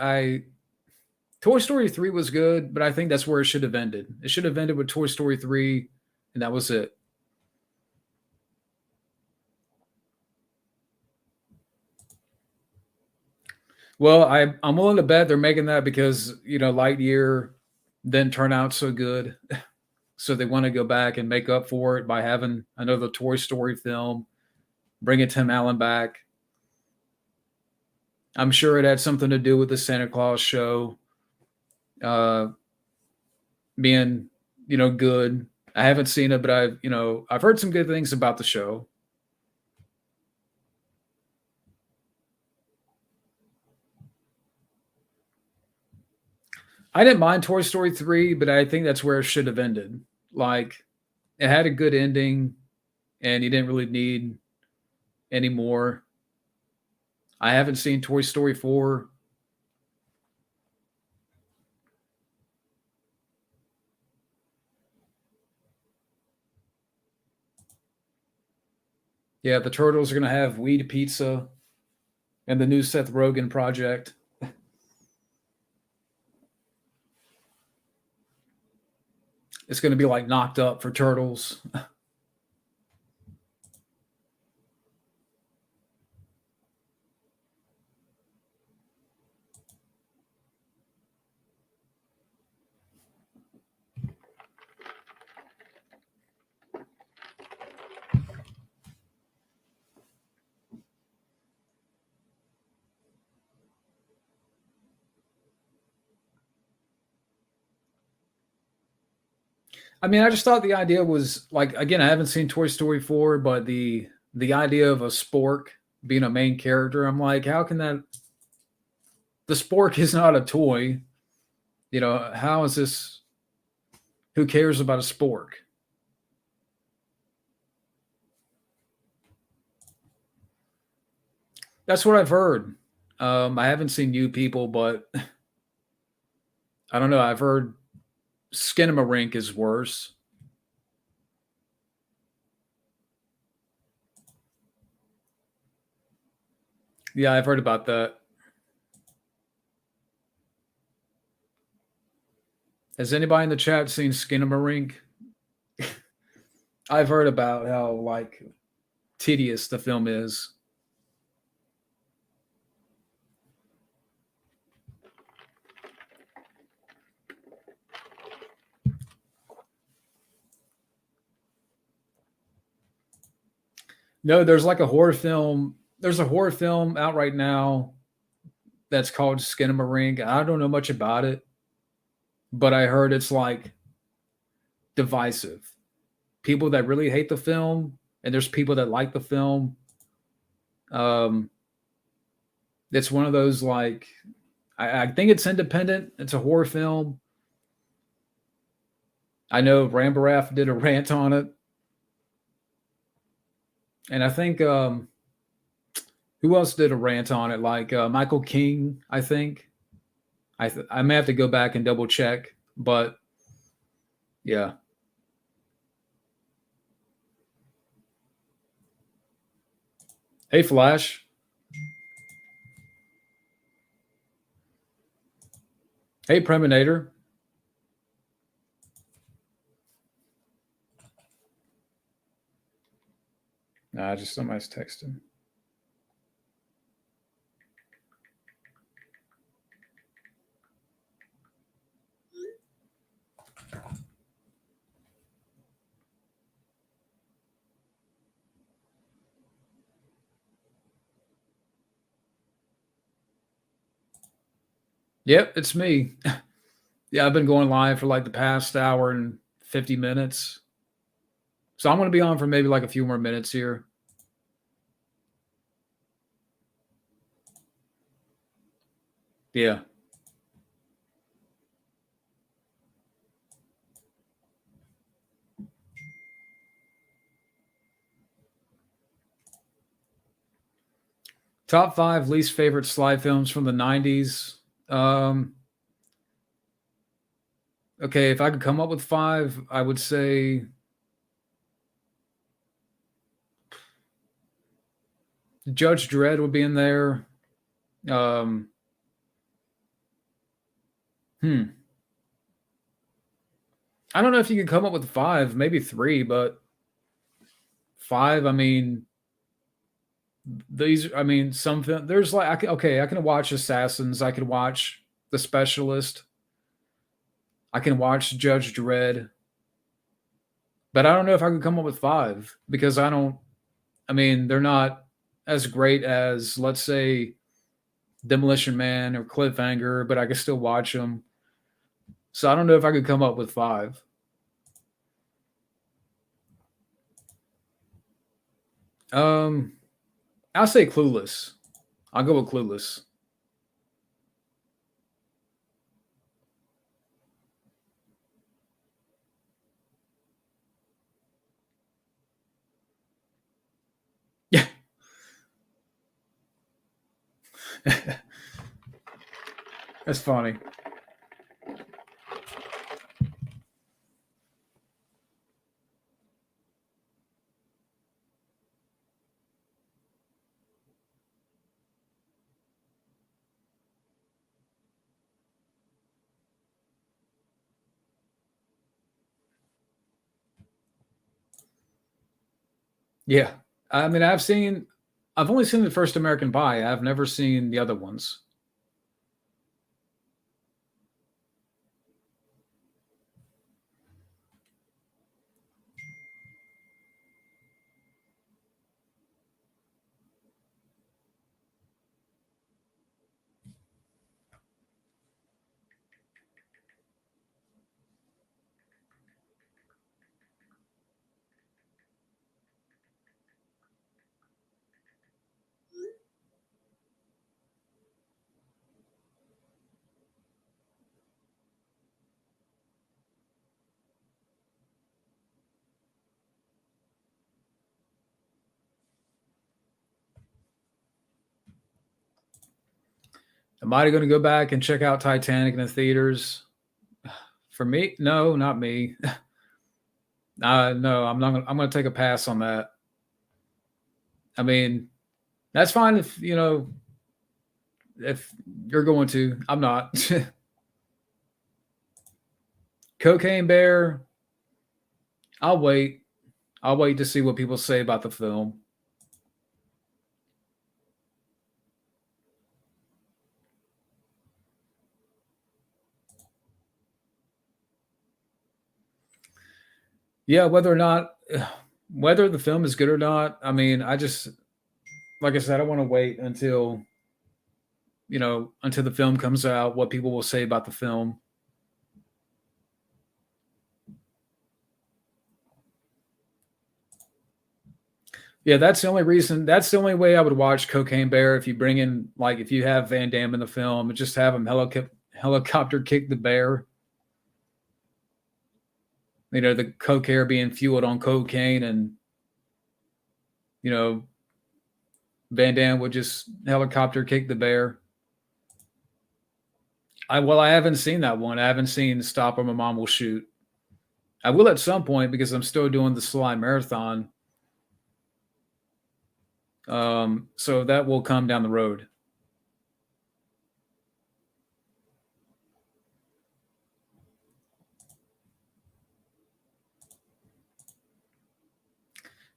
Toy Story 3 was good, but I think that's where it should have ended. It should have ended with Toy Story 3, and that was it. Well, I'm willing to bet they're making that because, Lightyear didn't turn out so good. So they want to go back and make up for it by having another Toy Story film, bringing Tim Allen back. I'm sure it had something to do with the Santa Claus show uh, being, good. I haven't seen it, but I've heard some good things about the show. I didn't mind Toy Story 3, but I think that's where it should have ended. Like, it had a good ending, and you didn't really need any more. I haven't seen Toy Story 4. Yeah, the Turtles are going to have weed pizza and the new Seth Rogen project. It's going to be like Knocked Up for Turtles. I mean, I just thought the idea was like, again, I haven't seen Toy Story 4, but the idea of a spork being a main character, I'm like, how can that the spork is not a toy. How is this who cares about a spork? That's what I've heard. I haven't seen you people, but I don't know. I've heard Skinamarink is worse. Yeah, I've heard about that. Has anybody in the chat seen Skinamarink? I've heard about how like tedious the film is. No, there's like a horror film. There's a horror film out right now that's called Skinamarink. I don't know much about it, but I heard it's like divisive. People that really hate the film, and there's people that like the film. Um, it's one of those like I think it's independent. It's a horror film. I know Rambarath did a rant on it, and I think who else did a rant on it? Like Michael King, I think. I may have to go back and double check, but yeah. Hey, Flash. Hey, Preminator. Nah, just somebody's texting. Yep, it's me. Yeah, I've been going live for like the past hour and 50 minutes. So I'm going to be on for maybe like a few more minutes here. Yeah. Top 5 least favorite Sly films from the 90s. Okay, if I could come up with 5, I would say Judge Dredd would be in there. Um, hmm. I don't know if you could come up with 5, maybe 3, but 5, I mean, some there's like I can watch Assassins, I can watch The Specialist, I can watch Judge Dredd, but I don't know if I could come up with 5 because they're not as great as, let's say, Demolition Man or Cliffhanger, but I can still watch them. So I don't know if I could come up with 5. Um, I'll say Clueless. I'll go with Clueless. Yeah. That's funny. Yeah. I've only seen the first American Pie. I've never seen the other ones. Am I going to go back and check out Titanic in the theaters? For me, no, not me. No, I'm not. I'm going to take a pass on that. I mean, that's fine if you're going to. I'm not. Cocaine Bear. I'll wait. I'll wait to see what people say about the film. Yeah, whether the film is good or not. I mean, I just like I said, I want to wait until the film comes out, what people will say about the film. Yeah, that's the only reason. That's the only way I would watch Cocaine Bear. If you bring in, like, if you have Van Damme in the film, and just have him helicopter kick the bear. The coke air being fueled on cocaine, and you know Van Damme would just helicopter kick the bear. I haven't seen that one. I haven't seen Stop or My Mom Will Shoot. I will at some point because I'm still doing the Sly Marathon. So that will come down the road.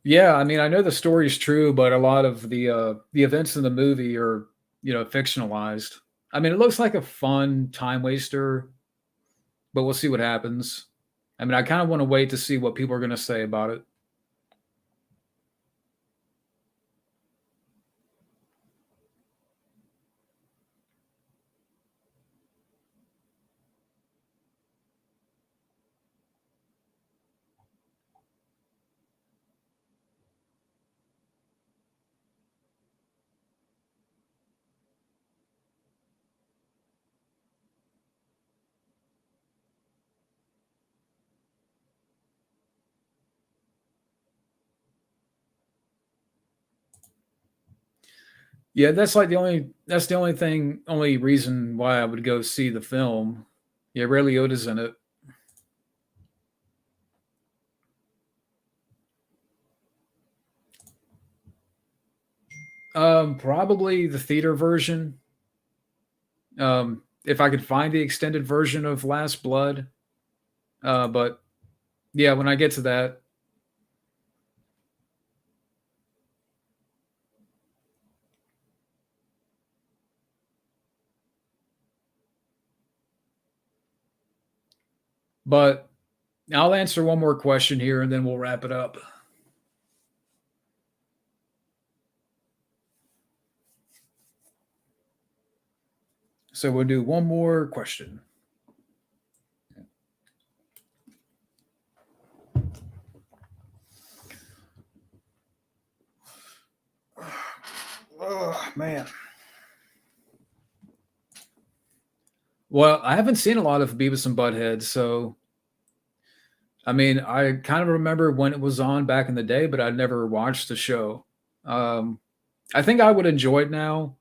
Yeah, I mean, I know the story's true, but a lot of the events in the movie are, fictionalized. I mean, it looks like a fun time waster, but we'll see what happens. I mean, I kind of want to wait to see what people are going to say about it. Yeah, that's the only reason why I would go see the film. Yeah, Ray Liotta's in it. Probably the theater version. If I could find the extended version of Last Blood. But yeah, when I get to that, but I'll answer one more question here and then we'll wrap it up. So we'll do one more question. Oh man. Well, I haven't seen a lot of Beavis and Butthead, so I mean, I kind of remember when it was on back in the day, but I never watched the show. Um, I think I would enjoy it now.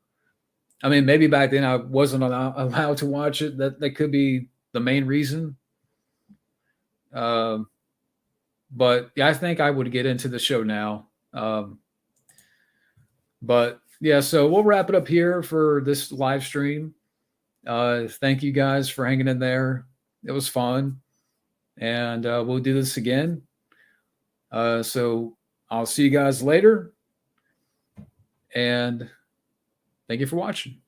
I mean, maybe back then I wasn't allowed to watch it. That could be the main reason. Um, but yeah, I think I would get into the show now. But yeah, so we'll wrap it up here for this live stream. Thank you guys for hanging in there. It was fun, and we'll do this again. So I'll see you guys later, and thank you for watching.